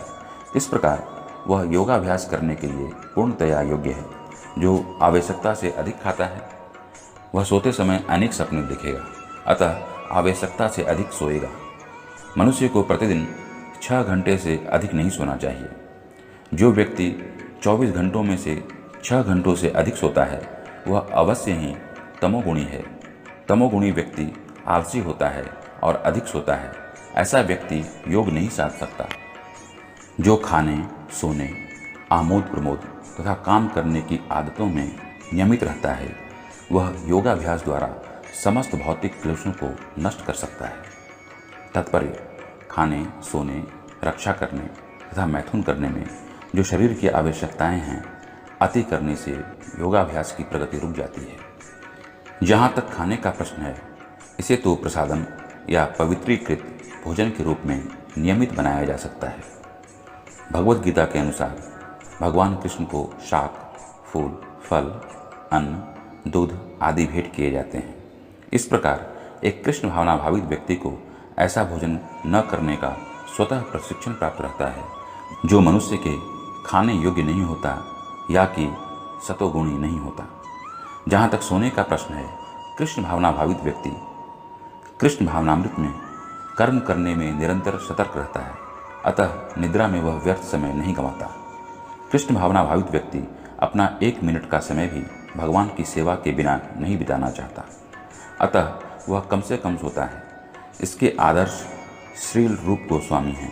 इस प्रकार वह योगाभ्यास करने के लिए पूर्णतया योग्य है। जो आवश्यकता से अधिक खाता है, वह सोते समय अनेक सपने देखेगा, अतः आवश्यकता से अधिक सोएगा। मनुष्य को प्रतिदिन 6 घंटे से अधिक नहीं सोना चाहिए। जो व्यक्ति 24 घंटों में से 6 घंटों से अधिक सोता है, वह अवश्य ही तमोगुणी है। तमोगुणी व्यक्ति आलसी होता है और अधिक सोता है। ऐसा व्यक्ति योग नहीं साध सकता। जो खाने, सोने, आमोद प्रमोद तथा काम करने की आदतों में नियमित रहता है, वह योगाभ्यास द्वारा समस्त भौतिक क्लेशों को नष्ट कर सकता है। तात्पर्य, खाने, सोने, रक्षा करने तथा मैथुन करने में जो शरीर की आवश्यकताएं हैं, अति करने से योगाभ्यास की प्रगति रुक जाती है। जहाँ तक खाने का प्रश्न है, इसे तो प्रसादम या पवित्रीकृत भोजन के रूप में नियमित बनाया जा सकता है। भगवद गीता के अनुसार भगवान कृष्ण को शाक, फूल, फल, अन्न, दूध आदि भेंट किए जाते हैं। इस प्रकार एक कृष्ण भावना भावित व्यक्ति को ऐसा भोजन न करने का स्वतः प्रशिक्षण प्राप्त रहता है जो मनुष्य के खाने योग्य नहीं होता या कि सतोगुणी नहीं होता। जहाँ तक सोने का प्रश्न है, कृष्ण भावना भावित व्यक्ति कृष्ण भावनामृत में कर्म करने में निरंतर सतर्क रहता है, अतः निद्रा में वह व्यर्थ समय नहीं गंवाता। कृष्ण भावना भावित व्यक्ति अपना 1 मिनट का समय भी भगवान की सेवा के बिना नहीं बिताना चाहता, अतः वह कम से कम सोता है। इसके आदर्श श्रील रूप गोस्वामी हैं,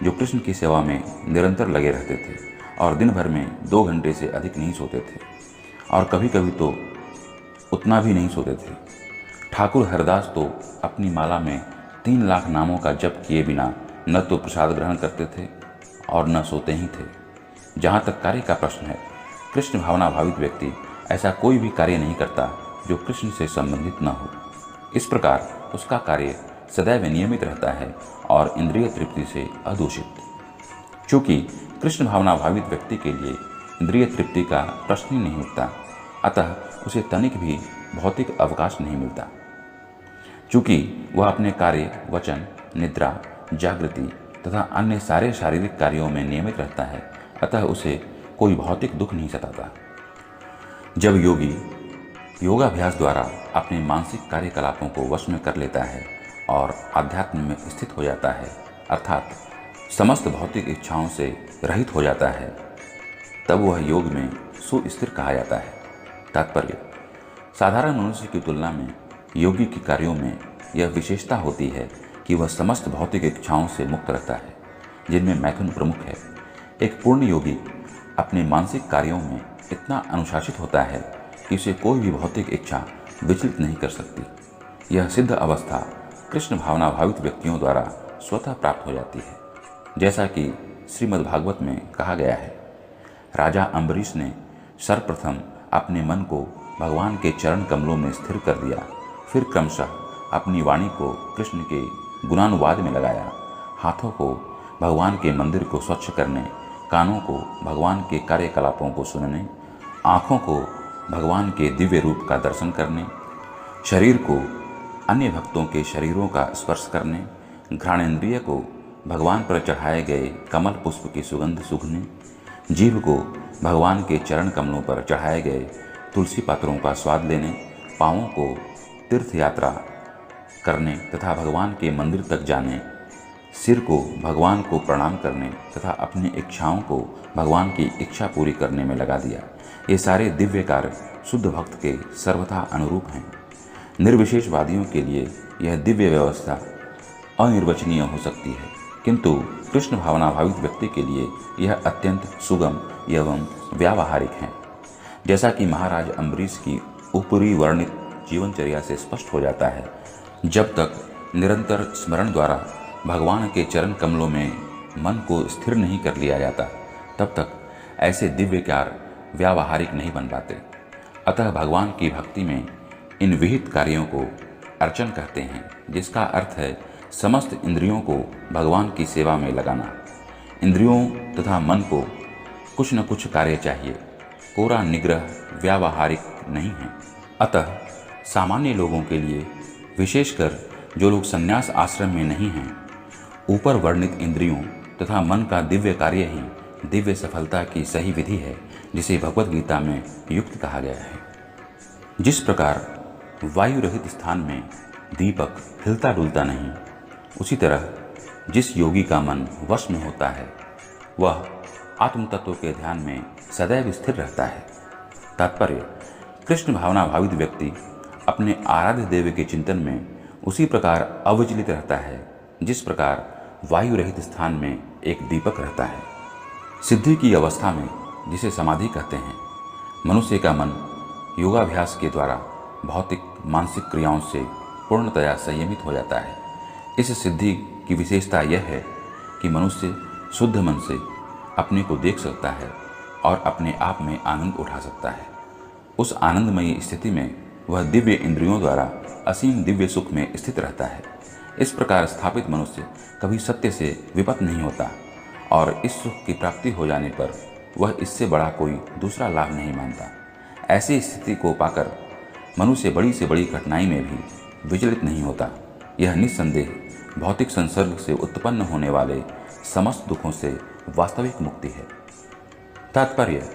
जो कृष्ण की सेवा में निरंतर लगे रहते थे और दिन भर में 2 घंटे से अधिक नहीं सोते थे और कभी कभी तो उतना भी नहीं सोते थे। ठाकुर हरदास तो अपनी माला में 3 लाख नामों का जप किए बिना न तो प्रसाद ग्रहण करते थे और न सोते ही थे। जहाँ तक कार्य का प्रश्न है, कृष्ण भावना भावित व्यक्ति ऐसा कोई भी कार्य नहीं करता जो कृष्ण से संबंधित न हो। इस प्रकार उसका कार्य सदैव नियमित रहता है और इंद्रिय तृप्ति से अदूषित। चूँकि कृष्ण भावना भावित व्यक्ति के लिए इंद्रिय तृप्ति का प्रश्न ही नहीं उठता, अतः उसे तनिक भी भौतिक अवकाश नहीं मिलता। चूँकि वह अपने कार्य, वचन, निद्रा, जागृति तथा अन्य सारे शारीरिक कार्यों में नियमित रहता है, अतः उसे कोई भौतिक दुख नहीं सताता। जब योगी योगाभ्यास द्वारा अपने मानसिक कार्यकलापों को वश में कर लेता है और आध्यात्म में स्थित हो जाता है, अर्थात समस्त भौतिक इच्छाओं से रहित हो जाता है, तब वह योग में सुस्थिर कहा जाता है। तात्पर्य: साधारण मनुष्य की तुलना में योगी के कार्यों में यह विशेषता होती है कि वह समस्त भौतिक इच्छाओं से मुक्त रहता है, जिनमें मैथुन प्रमुख है। एक पूर्ण योगी अपने मानसिक कार्यों में इतना अनुशासित होता है कि उसे कोई भी भौतिक इच्छा विचलित नहीं कर सकती। यह सिद्ध अवस्था कृष्ण भावना भावित व्यक्तियों द्वारा स्वतः प्राप्त हो जाती है। जैसा कि श्रीमद् भागवत में कहा गया है, राजा अम्बरीश ने सर्वप्रथम अपने मन को भगवान के चरण कमलों में स्थिर कर दिया, फिर क्रमशः अपनी वाणी को कृष्ण के गुणानुवाद में लगाया, हाथों को भगवान के मंदिर को स्वच्छ करने, कानों को भगवान के कार्यकलापों को सुनने, आँखों को भगवान के दिव्य रूप का दर्शन करने, शरीर को अन्य भक्तों के शरीरों का स्पर्श करने, घ्राणेन्द्रिय को भगवान पर चढ़ाए गए कमल पुष्प की सुगंध सूंघने, जीभ को भगवान के चरण कमलों पर चढ़ाए गए तुलसी पत्रों का स्वाद लेने, पाँवों को तीर्थ यात्रा करने तथा भगवान के मंदिर तक जाने, सिर को भगवान को प्रणाम करने तथा अपनी इच्छाओं को भगवान की इच्छा पूरी करने में लगा दिया। ये सारे दिव्य कार्य शुद्ध भक्त के सर्वथा अनुरूप हैं। निर्विशेषवादियों के लिए यह दिव्य व्यवस्था अनिर्वचनीय हो सकती है, किंतु कृष्ण भावना भावित व्यक्ति के लिए यह अत्यंत सुगम एवं व्यावहारिक है। जैसा कि महाराज अम्बरीश की ऊपरी वर्णित जीवनचर्या से स्पष्ट हो जाता है, जब तक निरंतर स्मरण द्वारा भगवान के चरण कमलों में मन को स्थिर नहीं कर लिया जाता, तब तक ऐसे दिव्य कार्य व्यावहारिक नहीं बन पाते। अतः भगवान की भक्ति में इन विहित कार्यों को अर्चन कहते हैं, जिसका अर्थ है समस्त इंद्रियों को भगवान की सेवा में लगाना। इंद्रियों तथा मन को कुछ न कुछ कार्य चाहिए, कोरा निग्रह व्यावहारिक नहीं है। अतः सामान्य लोगों के लिए, विशेषकर जो लोग संन्यास आश्रम में नहीं हैं, ऊपर वर्णित इंद्रियों तथा मन का दिव्य कार्य ही दिव्य सफलता की सही विधि है, जिसे भगवत गीता में युक्त कहा गया है। जिस प्रकार वायु रहित स्थान में दीपक हिलता डुलता नहीं, उसी तरह जिस योगी का मन वश में होता है, वह आत्म तत्व के ध्यान में सदैव स्थिर रहता है। तात्पर्य: कृष्ण भावना भावित व्यक्ति अपने आराध्य देव के चिंतन में उसी प्रकार अविचलित रहता है, जिस प्रकार वायु रहित स्थान में एक दीपक रहता है। सिद्धि की अवस्था में, जिसे समाधि कहते हैं, मनुष्य का मन योगाभ्यास के द्वारा भौतिक मानसिक क्रियाओं से पूर्णतया संयमित हो जाता है। इस सिद्धि की विशेषता यह है कि मनुष्य शुद्ध मन से अपने को देख सकता है और अपने आप में आनंद उठा सकता है। उस आनंदमयी स्थिति में वह दिव्य इंद्रियों द्वारा असीम दिव्य सुख में स्थित रहता है। इस प्रकार स्थापित मनुष्य कभी सत्य से विपत नहीं होता और इस सुख की प्राप्ति हो जाने पर वह इससे बड़ा कोई दूसरा लाभ नहीं मानता। ऐसी स्थिति को पाकर मनुष्य बड़ी से बड़ी कठिनाई में भी विचलित नहीं होता। यह निस्संदेह भौतिक संसर्ग से उत्पन्न होने वाले समस्त दुखों से वास्तविक मुक्ति है। तात्पर्य: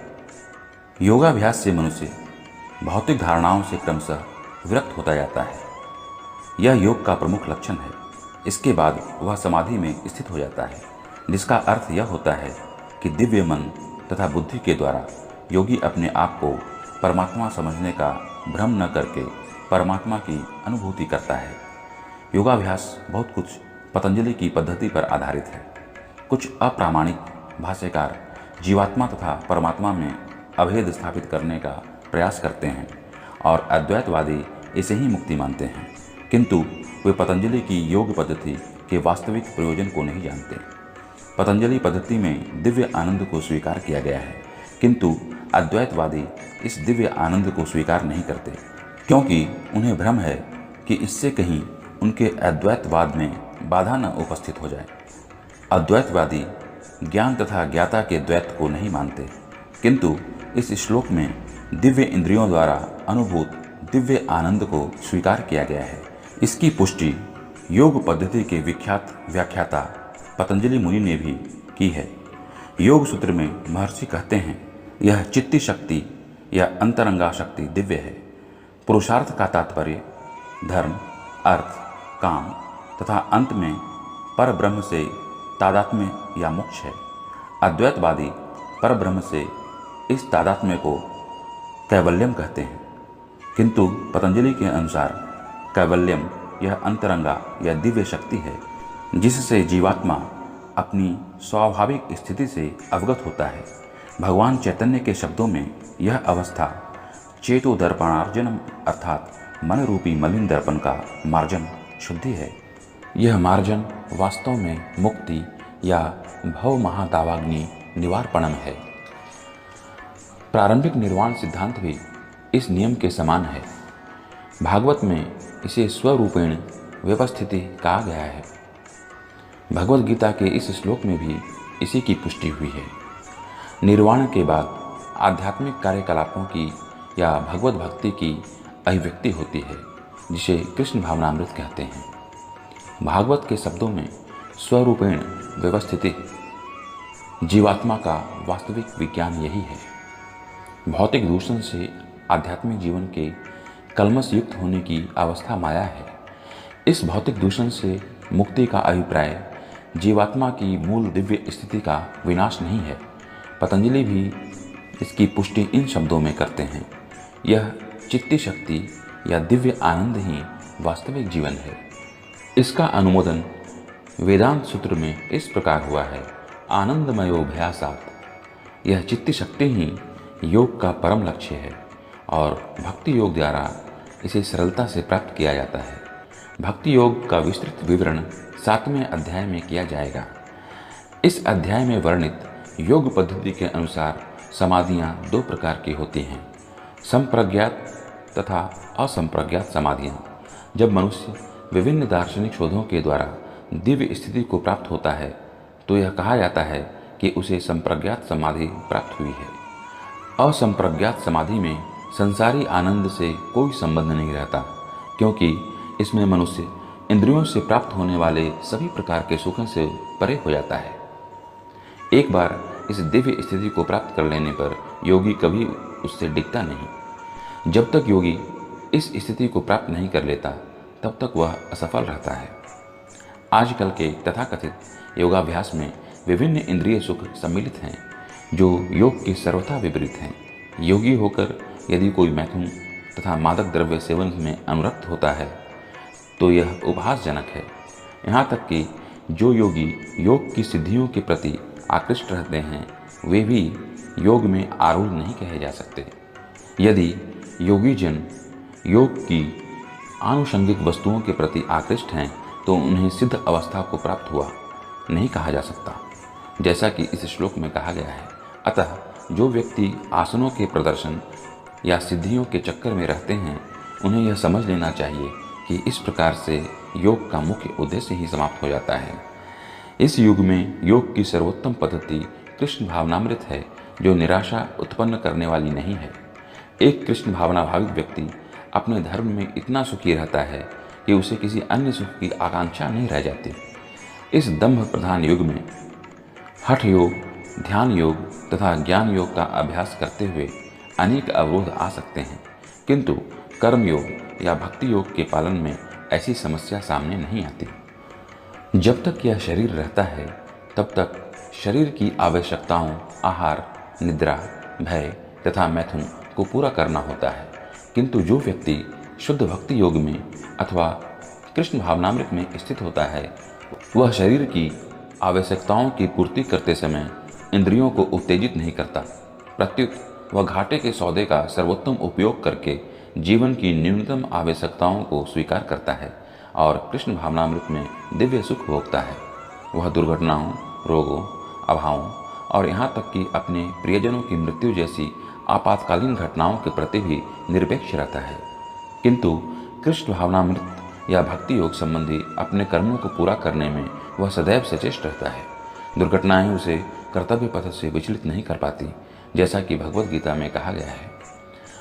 योगाभ्यास से मनुष्य भौतिक धारणाओं से क्रमशः विरक्त होता जाता है। यह योग का प्रमुख लक्षण है। इसके बाद वह समाधि में स्थित हो जाता है, जिसका अर्थ यह होता है कि दिव्य मन तथा बुद्धि के द्वारा योगी अपने आप को परमात्मा समझने का भ्रम न करके परमात्मा की अनुभूति करता है। योगाभ्यास बहुत कुछ पतंजलि की पद्धति पर आधारित है। कुछ अप्रामाणिक भाष्यकार जीवात्मा तथा परमात्मा में अभेद स्थापित करने का प्रयास करते हैं और अद्वैतवादी इसे ही मुक्ति मानते हैं, किंतु वे पतंजलि की योग पद्धति के वास्तविक प्रयोजन को नहीं जानते। पतंजलि पद्धति में दिव्य आनंद को स्वीकार किया गया है, किंतु अद्वैतवादी इस दिव्य आनंद को स्वीकार नहीं करते, क्योंकि उन्हें भ्रम है कि इससे कहीं उनके अद्वैतवाद में बाधा न उपस्थित हो जाए। अद्वैतवादी ज्ञान तथा ज्ञाता के द्वैत को नहीं मानते, किंतु इस श्लोक में दिव्य इंद्रियों द्वारा अनुभूत दिव्य आनंद को स्वीकार किया गया है। इसकी पुष्टि योग पद्धति के विख्यात व्याख्याता पतंजलि मुनि ने भी की है। योग सूत्र में महर्षि कहते हैं, यह चित्ती शक्ति या अंतरंगा शक्ति दिव्य है। पुरुषार्थ का तात्पर्य धर्म, अर्थ, काम तथा अंत में पर ब्रह्म से तादात्म्य या मोक्ष है। अद्वैतवादी पर ब्रह्म से इस तादात्म्य को कैवल्यम कहते हैं, किंतु पतंजलि के अनुसार कैवल्यम यह अंतरंगा या दिव्य शक्ति है, जिससे जीवात्मा अपनी स्वाभाविक स्थिति से अवगत होता है। भगवान चैतन्य के शब्दों में यह अवस्था चेतो दर्पणार्जनम अर्थात मन रूपी मलिन दर्पण का मार्जन शुद्धि है। यह मार्जन वास्तव में मुक्ति या भव महादावाग्नि निवारपणम है। प्रारंभिक निर्वाण सिद्धांत भी इस नियम के समान है। भागवत में इसे स्वरूपेण व्यवस्थिति कहा गया है। भगवद गीता के इस श्लोक में भी इसी की पुष्टि हुई है। निर्वाण के बाद आध्यात्मिक कार्यकलापों की या भगवत भक्ति की अभिव्यक्ति होती है, जिसे कृष्ण भावनामृत कहते हैं। भागवत के शब्दों में स्वरूपेण व्यवस्थिति जीवात्मा का वास्तविक विज्ञान यही है। भौतिक दूषण से आध्यात्मिक जीवन के कलमश युक्त होने की अवस्था माया है। इस भौतिक दूषण से मुक्ति का अभिप्राय जीवात्मा की मूल दिव्य स्थिति का विनाश नहीं है। पतंजलि भी इसकी पुष्टि इन शब्दों में करते हैं, यह चित्ती शक्ति या दिव्य आनंद ही वास्तविक जीवन है। इसका अनुमोदन वेदांत सूत्र में इस प्रकार हुआ है, आनंदमयोभ्यासात्। यह चित्ती शक्ति ही योग का परम लक्ष्य है और भक्ति योग द्वारा इसे सरलता से प्राप्त किया जाता है। भक्ति योग का विस्तृत विवरण 7वें अध्याय में किया जाएगा। इस अध्याय में वर्णित योग पद्धति के अनुसार समाधियाँ 2 प्रकार की होती हैं, संप्रज्ञात तथा असंप्रज्ञात समाधियाँ। जब मनुष्य विभिन्न दार्शनिक शोधों के द्वारा दिव्य स्थिति को प्राप्त होता है तो यह कहा जाता है कि उसे संप्रज्ञात समाधि प्राप्त हुई है। असंप्रज्ञात समाधि में संसारी आनंद से कोई संबंध नहीं रहता, क्योंकि इसमें मनुष्य इंद्रियों से प्राप्त होने वाले सभी प्रकार के सुखों से परे हो जाता है। एक बार इस दिव्य स्थिति को प्राप्त कर लेने पर योगी कभी उससे डिगता नहीं। जब तक योगी इस स्थिति को प्राप्त नहीं कर लेता तब तक वह असफल रहता है। आजकल के तथाकथित योगाभ्यास में विभिन्न इंद्रिय सुख सम्मिलित हैं, जो योग के सर्वथा विपरीत हैं। योगी होकर यदि कोई मैथुन तथा मादक द्रव्य सेवन में अनुरक्त होता है तो यह उपहासजनक है। यहाँ तक कि जो योगी योग की सिद्धियों के प्रति आकृष्ट रहते हैं वे भी योग में आरूढ़ नहीं कहे जा सकते। यदि योगी जन योग की आनुषंगिक वस्तुओं के प्रति आकृष्ट हैं तो उन्हें सिद्ध अवस्था को प्राप्त हुआ नहीं कहा जा सकता, जैसा कि इस श्लोक में कहा गया है। अतः जो व्यक्ति आसनों के प्रदर्शन या सिद्धियों के चक्कर में रहते हैं उन्हें यह समझ लेना चाहिए कि इस प्रकार से योग का मुख्य उद्देश्य ही समाप्त हो जाता है। इस युग में योग की सर्वोत्तम पद्धति कृष्ण भावनामृत है, जो निराशा उत्पन्न करने वाली नहीं है। एक कृष्ण भावना भाविक व्यक्ति अपने धर्म में इतना सुखी रहता है कि उसे किसी अन्य सुख की आकांक्षा नहीं रह जाती। इस दंभ प्रधान युग में हठ योग, ध्यान योग तथा ज्ञान योग का अभ्यास करते हुए अनेक अवरोध आ सकते हैं, किंतु कर्म योग या भक्ति योग के पालन में ऐसी समस्या सामने नहीं आती। जब तक यह शरीर रहता है तब तक शरीर की आवश्यकताओं, आहार, निद्रा, भय तथा मैथुन को पूरा करना होता है, किंतु जो व्यक्ति शुद्ध भक्ति योग में अथवा कृष्ण भावनामृत में स्थित होता है वह शरीर की आवश्यकताओं की पूर्ति करते समय इंद्रियों को उत्तेजित नहीं करता, प्रत्युत वह घाटे के सौदे का सर्वोत्तम उपयोग करके जीवन की न्यूनतम आवश्यकताओं को स्वीकार करता है और कृष्ण भावनामृत में दिव्य सुख भोगता है। वह दुर्घटनाओं, रोगों, अभावों और यहाँ तक कि अपने प्रियजनों की मृत्यु जैसी आपातकालीन घटनाओं के प्रति भी निरपेक्ष रहता है, किंतु कृष्ण भावनामृत या भक्ति योग संबंधी अपने कर्मों को पूरा करने में वह सदैव सचेष्ट रहता है। दुर्घटनाएं उसे कर्तव्य पथ से विचलित नहीं कर पाती, जैसा कि भगवद गीता में कहा गया है।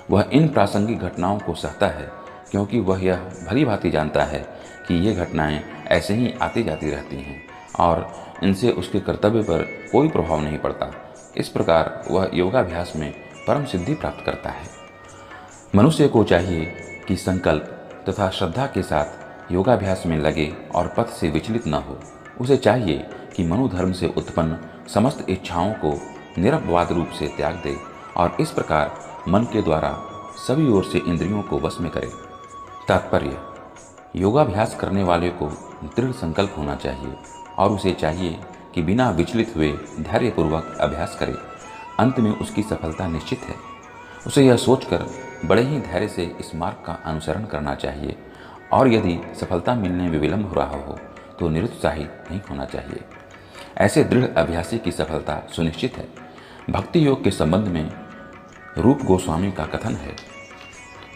वह इन प्रासंगिक घटनाओं को सहता है क्योंकि वह यह भली भांति जानता है कि ये घटनाएं ऐसे ही आती जाती रहती हैं और इनसे उसके कर्तव्य पर कोई प्रभाव नहीं पड़ता। इस प्रकार वह योगाभ्यास में परम सिद्धि प्राप्त करता है। मनुष्य को चाहिए कि संकल्प तथा श्रद्धा के साथ योगाभ्यास में लगे और पथ से विचलित न हो। उसे चाहिए कि मनोधर्म से उत्पन्न समस्त इच्छाओं को निरपवाद रूप से त्याग दे और इस प्रकार मन के द्वारा सभी ओर से इंद्रियों को वश में करे। तात्पर्य: योगाभ्यास करने वाले को दृढ़ संकल्प होना चाहिए और उसे चाहिए कि बिना विचलित हुए धैर्यपूर्वक अभ्यास करे। अंत में उसकी सफलता निश्चित है। उसे यह सोचकर बड़े ही धैर्य से इस मार्ग का अनुसरण करना चाहिए और यदि सफलता मिलने में विलंब हो रहा हो तो निरुत्साहित नहीं होना चाहिए। ऐसे दृढ़ अभ्यासी की सफलता सुनिश्चित है। भक्ति योग के संबंध में रूप गोस्वामी का कथन है,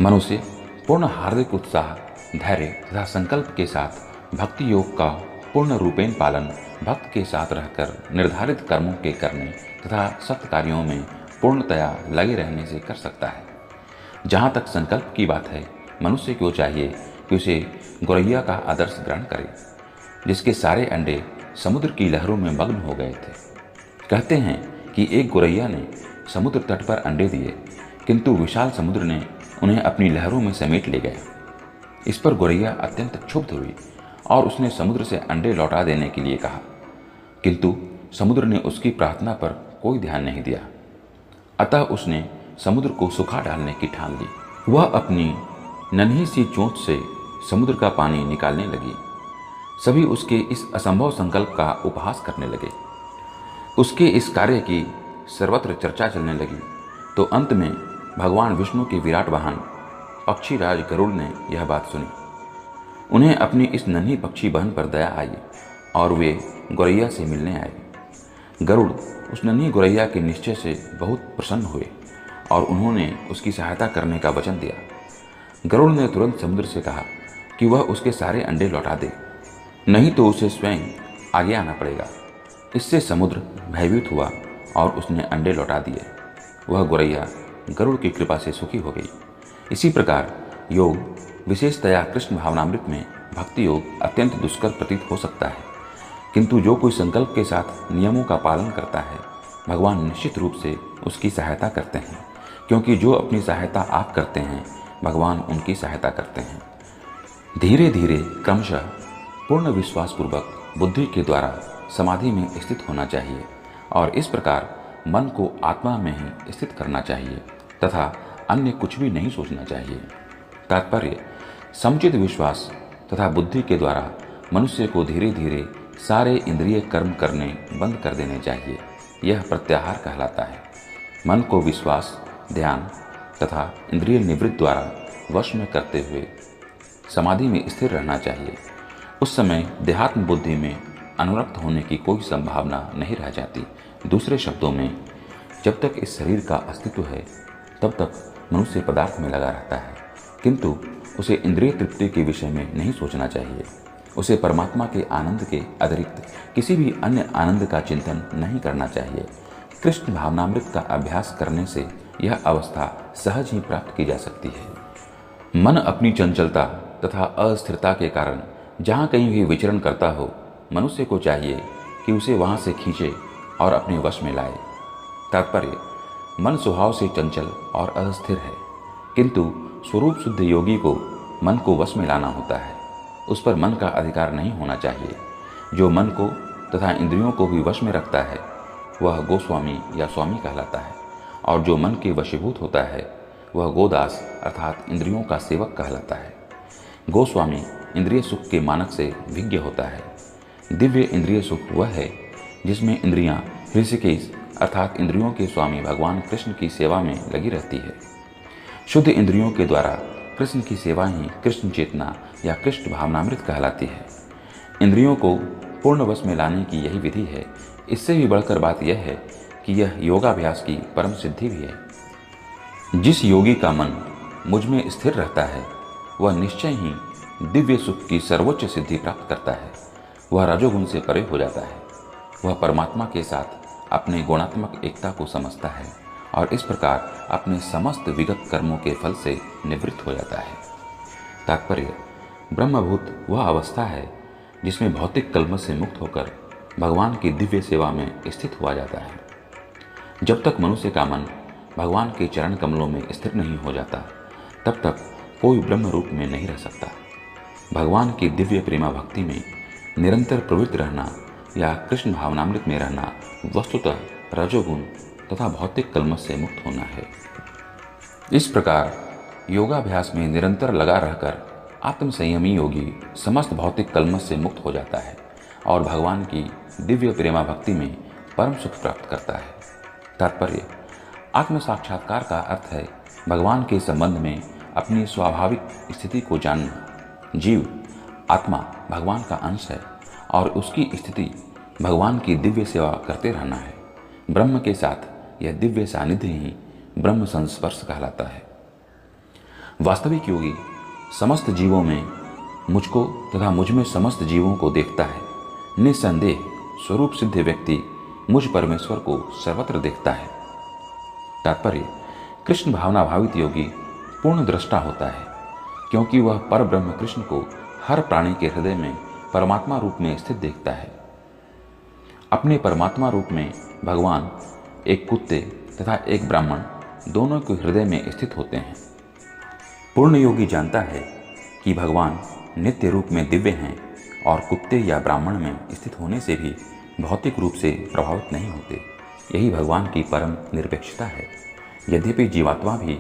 मनुष्य पूर्ण हार्दिक उत्साह, धैर्य तथा संकल्प के साथ भक्ति योग का पूर्ण रूपेण पालन भक्त के साथ रहकर निर्धारित कर्मों के करने तथा सत्य कार्यों में पूर्णतया लगे रहने से कर सकता है। जहाँ तक संकल्प की बात है, मनुष्य को चाहिए कि उसे गौरैया का आदर्श ग्रहण करे, जिसके सारे अंडे समुद्र की लहरों में मग्न हो गए थे। कहते हैं कि एक गौरैया ने समुद्र तट पर अंडे दिए, किंतु विशाल समुद्र ने उन्हें अपनी लहरों में समेट ले गया। इस पर गौरैया अत्यंत क्षुब्ध हुई और उसने समुद्र से अंडे लौटा देने के लिए कहा, किंतु समुद्र ने उसकी प्रार्थना पर कोई ध्यान नहीं दिया। अतः उसने समुद्र को सुखा डालने की ठान ली। वह अपनी नन्ही सी चोंच से समुद्र का पानी निकालने लगी। सभी उसके इस असंभव संकल्प का उपहास करने लगे। उसके इस कार्य की सर्वत्र चर्चा चलने लगी तो अंत में भगवान विष्णु के विराट वाहन पक्षीराज गरुड़ ने यह बात सुनी। उन्हें अपनी इस नन्ही पक्षी बहन पर दया आई और वे गौरैया से मिलने आए। गरुड़ उस नन्ही गौरैया के निश्चय से बहुत प्रसन्न हुए और उन्होंने उसकी सहायता करने का वचन दिया। गरुड़ ने तुरंत समुद्र से कहा कि वह उसके सारे अंडे लौटा दे, नहीं तो उसे स्वयं आगे आना पड़ेगा। इससे समुद्र भयभीत हुआ और उसने अंडे लौटा दिए। वह गौरैया गरुड़ की कृपा से सुखी हो गई। इसी प्रकार योग, विशेषतया कृष्ण भावनामृत में भक्ति योग अत्यंत दुष्कर प्रतीत हो सकता है, किंतु जो कोई संकल्प के साथ नियमों का पालन करता है, भगवान निश्चित रूप से उसकी सहायता करते हैं, क्योंकि जो अपनी सहायता आप करते हैं, भगवान उनकी सहायता करते हैं। धीरे धीरे क्रमशः पूर्ण विश्वासपूर्वक बुद्धि के द्वारा समाधि में स्थित होना चाहिए और इस प्रकार मन को आत्मा में ही स्थित करना चाहिए तथा अन्य कुछ भी नहीं सोचना चाहिए। तात्पर्य: समुचित विश्वास तथा बुद्धि के द्वारा मनुष्य को धीरे धीरे सारे इंद्रिय कर्म करने बंद कर देने चाहिए। यह प्रत्याहार कहलाता है। मन को विश्वास, ध्यान तथा इंद्रिय निवृत्त द्वारा वश में करते हुए समाधि में स्थिर रहना चाहिए। उस समय देहात्म बुद्धि में अनुरक्त होने की कोई संभावना नहीं रह जाती। दूसरे शब्दों में, जब तक इस शरीर का अस्तित्व है तब तक मनुष्य पदार्थ में लगा रहता है, किंतु उसे इंद्रिय तृप्ति के विषय में नहीं सोचना चाहिए। उसे परमात्मा के आनंद के अतिरिक्त किसी भी अन्य आनंद का चिंतन नहीं करना चाहिए। कृष्ण भावनामृत का अभ्यास करने से यह अवस्था सहज ही प्राप्त की जा सकती है। मन अपनी चंचलता तथा अस्थिरता के कारण जहाँ कहीं भी विचरण करता हो, मनुष्य को चाहिए कि उसे वहाँ से खींचे और अपने वश में लाए। तात्पर्य, मन स्वभाव से चंचल और अस्थिर है, किंतु स्वरूप शुद्ध योगी को मन को वश में लाना होता है। उस पर मन का अधिकार नहीं होना चाहिए। जो मन को तथा इंद्रियों को भी वश में रखता है वह गोस्वामी या स्वामी कहलाता है, और जो मन के वशीभूत होता है वह गोदास अर्थात इंद्रियों का सेवक कहलाता है। गोस्वामी इंद्रिय सुख के मानक से विज्ञ होता है। दिव्य इंद्रिय सुख वह है जिसमें इंद्रियां ऋषिकेश अर्थात इंद्रियों के स्वामी भगवान कृष्ण की सेवा में लगी रहती है। शुद्ध इंद्रियों के द्वारा कृष्ण की सेवा ही कृष्ण चेतना या कृष्ण भावनामृत कहलाती है। इंद्रियों को पूर्ण वश में लाने की यही विधि है। इससे भी बढ़कर बात यह है कि यह योगाभ्यास की परम सिद्धि भी है। जिस योगी का मन मुझ में स्थिर रहता है वह निश्चय ही दिव्य सुख की सर्वोच्च सिद्धि प्राप्त करता है। वह रजोगुण से परे हो जाता है। वह परमात्मा के साथ अपने गुणात्मक एकता को समझता है और इस प्रकार अपने समस्त विगत कर्मों के फल से निवृत्त हो जाता है। तात्पर्य, ब्रह्मभूत वह अवस्था है जिसमें भौतिक कल्मश से मुक्त होकर भगवान की दिव्य सेवा में स्थित हुआ जाता है। जब तक मनुष्य का मन भगवान के चरण कमलों में स्थिर नहीं हो जाता तब तक कोई ब्रह्म रूप में नहीं रह सकता। भगवान की दिव्य प्रेमा भक्ति में निरंतर प्रवृत्त रहना या कृष्ण भावनामृत में रहना वस्तुतः रजोगुण तथा भौतिक कल्मश से मुक्त होना है। इस प्रकार योगाभ्यास में निरंतर लगा रहकर आत्म संयमी योगी समस्त भौतिक कल्मश से मुक्त हो जाता है और भगवान की दिव्य प्रेमा भक्ति में परम सुख प्राप्त करता है। तात्पर्य, आत्म साक्षात्कार का अर्थ है भगवान के संबंध में अपनी स्वाभाविक स्थिति को जानना। जीव आत्मा भगवान का अंश है और उसकी स्थिति भगवान की दिव्य सेवा करते रहना है। ब्रह्म के साथ यह दिव्य सानिध्य ही ब्रह्म संस्पर्श कहलाता है। वास्तविक योगी समस्त जीवों में मुझको तथा मुझ में समस्त जीवों को देखता है। निस्संदेह स्वरूप सिद्ध व्यक्ति मुझ परमेश्वर को सर्वत्र देखता है। तात्पर्य, कृष्ण भावना भावित योगी पूर्ण दृष्टा होता है क्योंकि वह पर ब्रह्म कृष्ण को हर प्राणी के हृदय में परमात्मा रूप में स्थित देखता है। अपने परमात्मा रूप में भगवान एक कुत्ते तथा एक ब्राह्मण दोनों के हृदय में स्थित होते हैं। पूर्ण योगी जानता है कि भगवान नित्य रूप में दिव्य हैं और कुत्ते या ब्राह्मण में स्थित होने से भी भौतिक रूप से प्रभावित नहीं होते। यही भगवान की परम निरपेक्षता है। यद्यपि जीवात्मा भी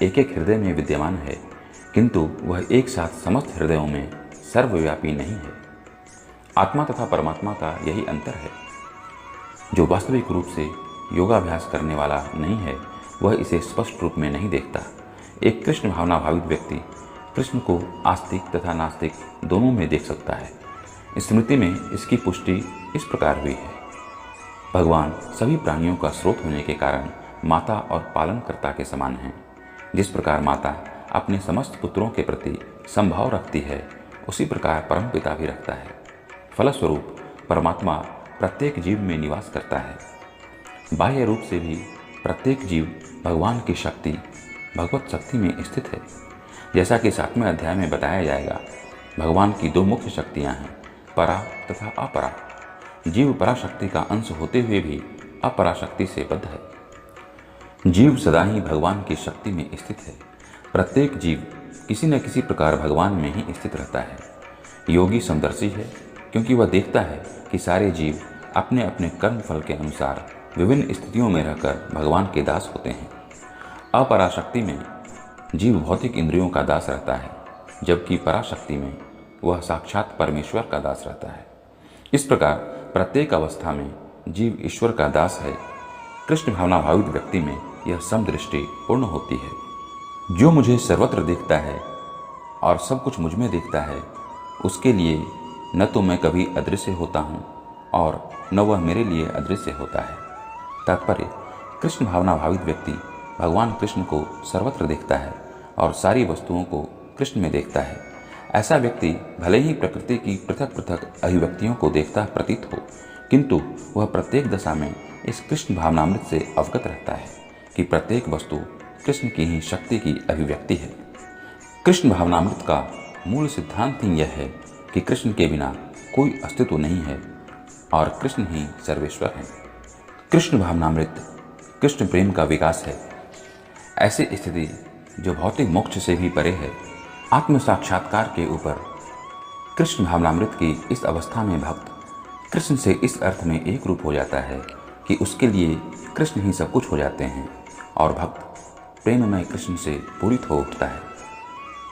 एक एक हृदय में विद्यमान है किंतु वह एक साथ समस्त हृदयों में सर्वव्यापी नहीं है। आत्मा तथा परमात्मा का यही अंतर है। जो वास्तविक रूप से योगाभ्यास करने वाला नहीं है वह इसे स्पष्ट रूप में नहीं देखता। एक कृष्ण भावना भावित व्यक्ति कृष्ण को आस्तिक तथा नास्तिक दोनों में देख सकता है। स्मृति में इसकी पुष्टि इस प्रकार हुई है। भगवान सभी प्राणियों का स्रोत होने के कारण माता और पालनकर्ता के समान हैं। जिस प्रकार माता अपने समस्त पुत्रों के प्रति संभाव रखती है उसी प्रकार परमपिता भी रखता है। फलस्वरूप परमात्मा प्रत्येक जीव में निवास करता है। बाह्य रूप से भी प्रत्येक जीव भगवान की शक्ति भगवत शक्ति में स्थित है। जैसा कि 7वें अध्याय में बताया जाएगा, भगवान की दो मुख्य शक्तियां हैं, परा तथा अपरा। जीव पराशक्ति का अंश होते हुए भी अपराशक्ति से बद्ध है। जीव सदा ही भगवान की शक्ति में स्थित है। प्रत्येक जीव किसी न किसी प्रकार भगवान में ही स्थित रहता है। योगी समदर्शी है क्योंकि वह देखता है कि सारे जीव अपने अपने कर्म फल के अनुसार विभिन्न स्थितियों में रहकर भगवान के दास होते हैं। अपराशक्ति में जीव भौतिक इंद्रियों का दास रहता है जबकि पराशक्ति में वह साक्षात परमेश्वर का दास रहता है। इस प्रकार प्रत्येक अवस्था में जीव ईश्वर का दास है। कृष्ण भावना भावित व्यक्ति में यह समदृष्टि पूर्ण होती है। जो मुझे सर्वत्र देखता है और सब कुछ मुझ में देखता है उसके लिए न तो मैं कभी अदृश्य होता हूँ और न वह मेरे लिए अदृश्य होता है। तात्पर्य, कृष्ण भावना भावित व्यक्ति भगवान कृष्ण को सर्वत्र देखता है और सारी वस्तुओं को कृष्ण में देखता है। ऐसा व्यक्ति भले ही प्रकृति की पृथक पृथक अभिव्यक्तियों को देखता प्रतीत हो किंतु वह प्रत्येक दशा में इस कृष्ण भावनामृत से अवगत रहता है कि प्रत्येक वस्तु कृष्ण की ही शक्ति की अभिव्यक्ति है। कृष्ण भावनामृत का मूल सिद्धांत ही यह है कि कृष्ण के बिना कोई अस्तित्व नहीं है और कृष्ण ही सर्वेश्वर है। कृष्ण भावनामृत कृष्ण प्रेम का विकास है, ऐसी स्थिति जो भौतिक मोक्ष से भी परे है। आत्म साक्षात्कार के ऊपर कृष्ण भावनामृत की इस अवस्था में भक्त कृष्ण से इस अर्थ में एक रूप हो जाता है कि उसके लिए कृष्ण ही सब कुछ हो जाते हैं और भक्त प्रेममय कृष्ण से पूरित हो उठता है।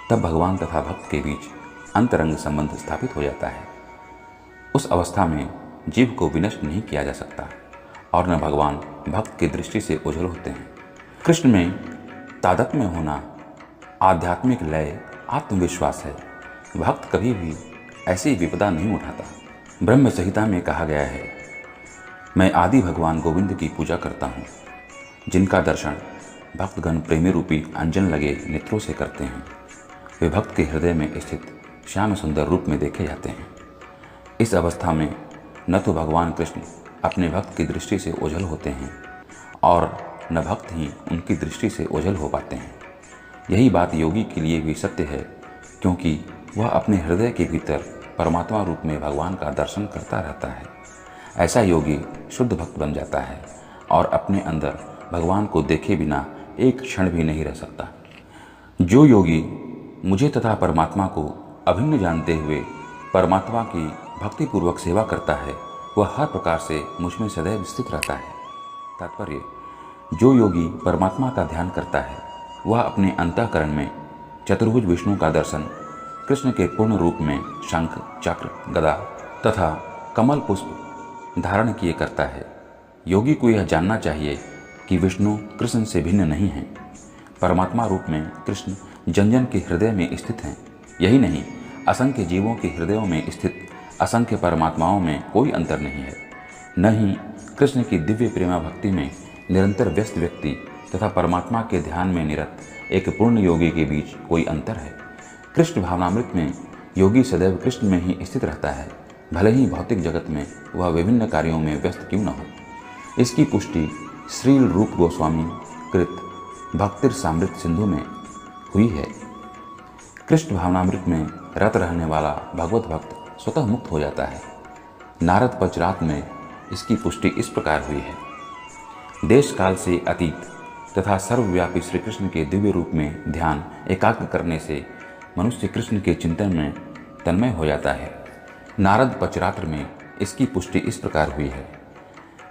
तब भगवान तथा भक्त के बीच अंतरंग संबंध स्थापित हो जाता है। उस अवस्था में जीव को विनष्ट नहीं किया जा सकता और न भगवान भक्त की दृष्टि से ओझल होते हैं। कृष्ण में तादात्म्य होना आध्यात्मिक लय आत्मविश्वास है। भक्त कभी भी ऐसी विपदा नहीं उठाता। ब्रह्म संहिता में कहा गया है, मैं आदि भगवान गोविंद की पूजा करता हूँ, जिनका दर्शन भक्तगण प्रेमी रूपी अंजन लगे नेत्रों से करते हैं। वे भक्त के हृदय में स्थित श्याम सुंदर रूप में देखे जाते हैं। इस अवस्था में न तो भगवान कृष्ण अपने भक्त की दृष्टि से ओझल होते हैं और न भक्त ही उनकी दृष्टि से ओझल हो पाते हैं। यही बात योगी के लिए भी सत्य है, क्योंकि वह अपने हृदय के भीतर परमात्मा रूप में भगवान का दर्शन करता रहता है। ऐसा योगी शुद्ध भक्त बन जाता है और अपने अंदर भगवान को देखे बिना एक क्षण भी नहीं रह सकता। जो योगी मुझे तथा परमात्मा को अभिन्न जानते हुए परमात्मा की भक्तिपूर्वक सेवा करता है, वह हर प्रकार से मुझ में सदैव स्थित रहता है। तात्पर्य, जो योगी परमात्मा का ध्यान करता है वह अपने अंतःकरण में चतुर्भुज विष्णु का दर्शन कृष्ण के पूर्ण रूप में शंख, चक्र, गदा तथा कमल पुष्प धारण किए करता है। योगी को यह जानना चाहिए कि विष्णु कृष्ण से भिन्न नहीं है। परमात्मा रूप में कृष्ण जन जन के हृदय में स्थित हैं। यही नहीं, असंख्य जीवों के हृदयों में स्थित असंख्य परमात्माओं में कोई अंतर नहीं है। न ही कृष्ण की दिव्य प्रेमा भक्ति में निरंतर व्यस्त व्यक्ति तथा परमात्मा के ध्यान में निरत एक पूर्ण योगी के बीच कोई अंतर है। कृष्ण भावनामृत में योगी सदैव कृष्ण में ही स्थित रहता है, भले ही भौतिक जगत में वह विभिन्न कार्यों में व्यस्त क्यों न हो। इसकी पुष्टि श्रील रूप गोस्वामी कृत भक्तिरसामृत सिंधु में हुई है। कृष्ण भावनामृत में रत रहने वाला भगवत भक्त स्वतः मुक्त हो जाता है। नारद पंचरात में इसकी पुष्टि इस प्रकार हुई है। देश काल से अतीत तथा सर्वव्यापी श्री कृष्ण के दिव्य रूप में ध्यान एकाग्र करने से मनुष्य कृष्ण के चिंतन में तन्मय हो जाता है। नारद पंचरात्र में इसकी पुष्टि इस प्रकार हुई है।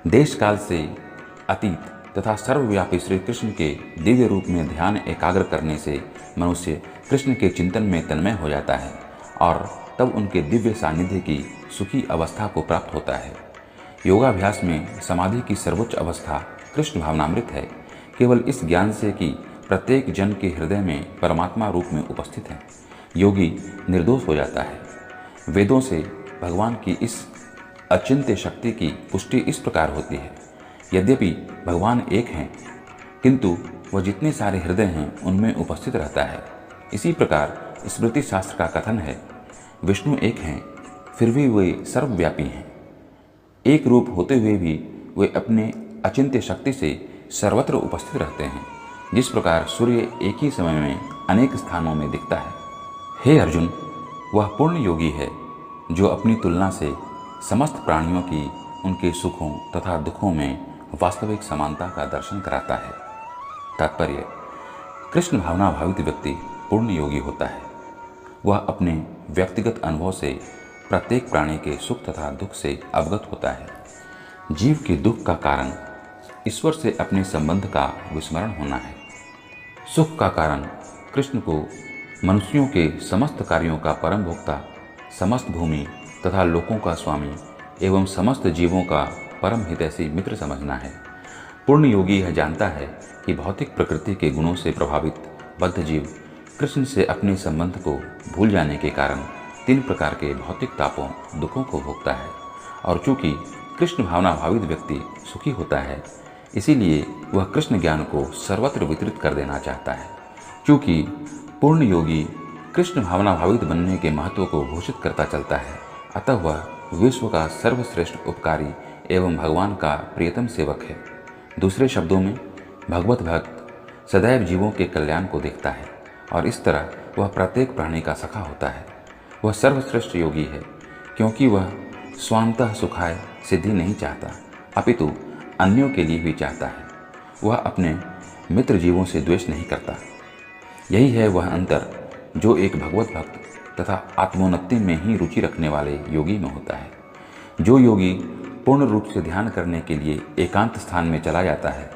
देश काल से अतीत तथा सर्वव्यापी श्री कृष्ण के दिव्य रूप में ध्यान एकाग्र करने से मनुष्य कृष्ण के चिंतन में तन्मय हो जाता है और तब उनके दिव्य सानिध्य की सुखी अवस्था को प्राप्त होता है। योगाभ्यास में समाधि की सर्वोच्च अवस्था कृष्ण भावनामृत है। केवल इस ज्ञान से कि प्रत्येक जन के हृदय में परमात्मा रूप में उपस्थित है, योगी निर्दोष हो जाता है। वेदों से भगवान की इस अचिंत्य शक्ति की पुष्टि इस प्रकार होती है। यद्यपि भगवान एक हैं, किंतु वह जितने सारे हृदय हैं उनमें उपस्थित रहता है। इसी प्रकार स्मृति शास्त्र का कथन है, विष्णु एक हैं फिर भी वे सर्वव्यापी हैं। एक रूप होते हुए भी वे अपने अचिंत्य शक्ति से सर्वत्र उपस्थित रहते हैं। जिस प्रकार सूर्य एक ही समय में अनेक स्थानों में दिखता है। हे अर्जुन, वह पूर्ण योगी है जो अपनी तुलना से समस्त प्राणियों की उनके सुखों तथा दुखों में वास्तविक समानता का दर्शन कराता है। तात्पर्य, कृष्ण भावना भावित व्यक्ति पूर्ण योगी होता है। वह अपने व्यक्तिगत अनुभव से प्रत्येक प्राणी के सुख तथा दुख से अवगत होता है। जीव के दुख का कारण ईश्वर से अपने संबंध का विस्मरण होना है। सुख का कारण कृष्ण को मनुष्यों के समस्त कार्यों का परम भोक्ता, समस्त भूमि तथा लोकों का स्वामी एवं समस्त जीवों का परम हितैषी मित्र समझना है। पूर्ण योगी यह जानता है कि भौतिक प्रकृति के गुणों से प्रभावित बद्ध जीव कृष्ण से अपने संबंध को भूल जाने के कारण 3 प्रकार के भौतिक तापों, दुखों को भोगता है। और चूंकि कृष्ण भावना भावित व्यक्ति सुखी होता है, इसीलिए वह कृष्ण ज्ञान को सर्वत्र वितरित कर देना चाहता है। क्योंकि पूर्ण योगी कृष्ण भावना भावित बनने के महत्व को घोषित करता चलता है, अतः वह विश्व का सर्वश्रेष्ठ उपकारी एवं भगवान का प्रियतम सेवक है। दूसरे शब्दों में, भगवत भक्त सदैव जीवों के कल्याण को देखता है और इस तरह वह प्रत्येक प्राणी का सखा होता है। वह सर्वश्रेष्ठ योगी है, क्योंकि वह स्वांतः सुखाय सिद्धि नहीं चाहता, अपितु अन्यों के लिए भी चाहता है। वह अपने मित्र जीवों से द्वेष नहीं करता। यही है वह अंतर जो एक भगवत भक्त तथा आत्मोन्नति में ही रुचि रखने वाले योगी में होता है। जो योगी पूर्ण रूप से ध्यान करने के लिए एकांत स्थान में चला जाता है,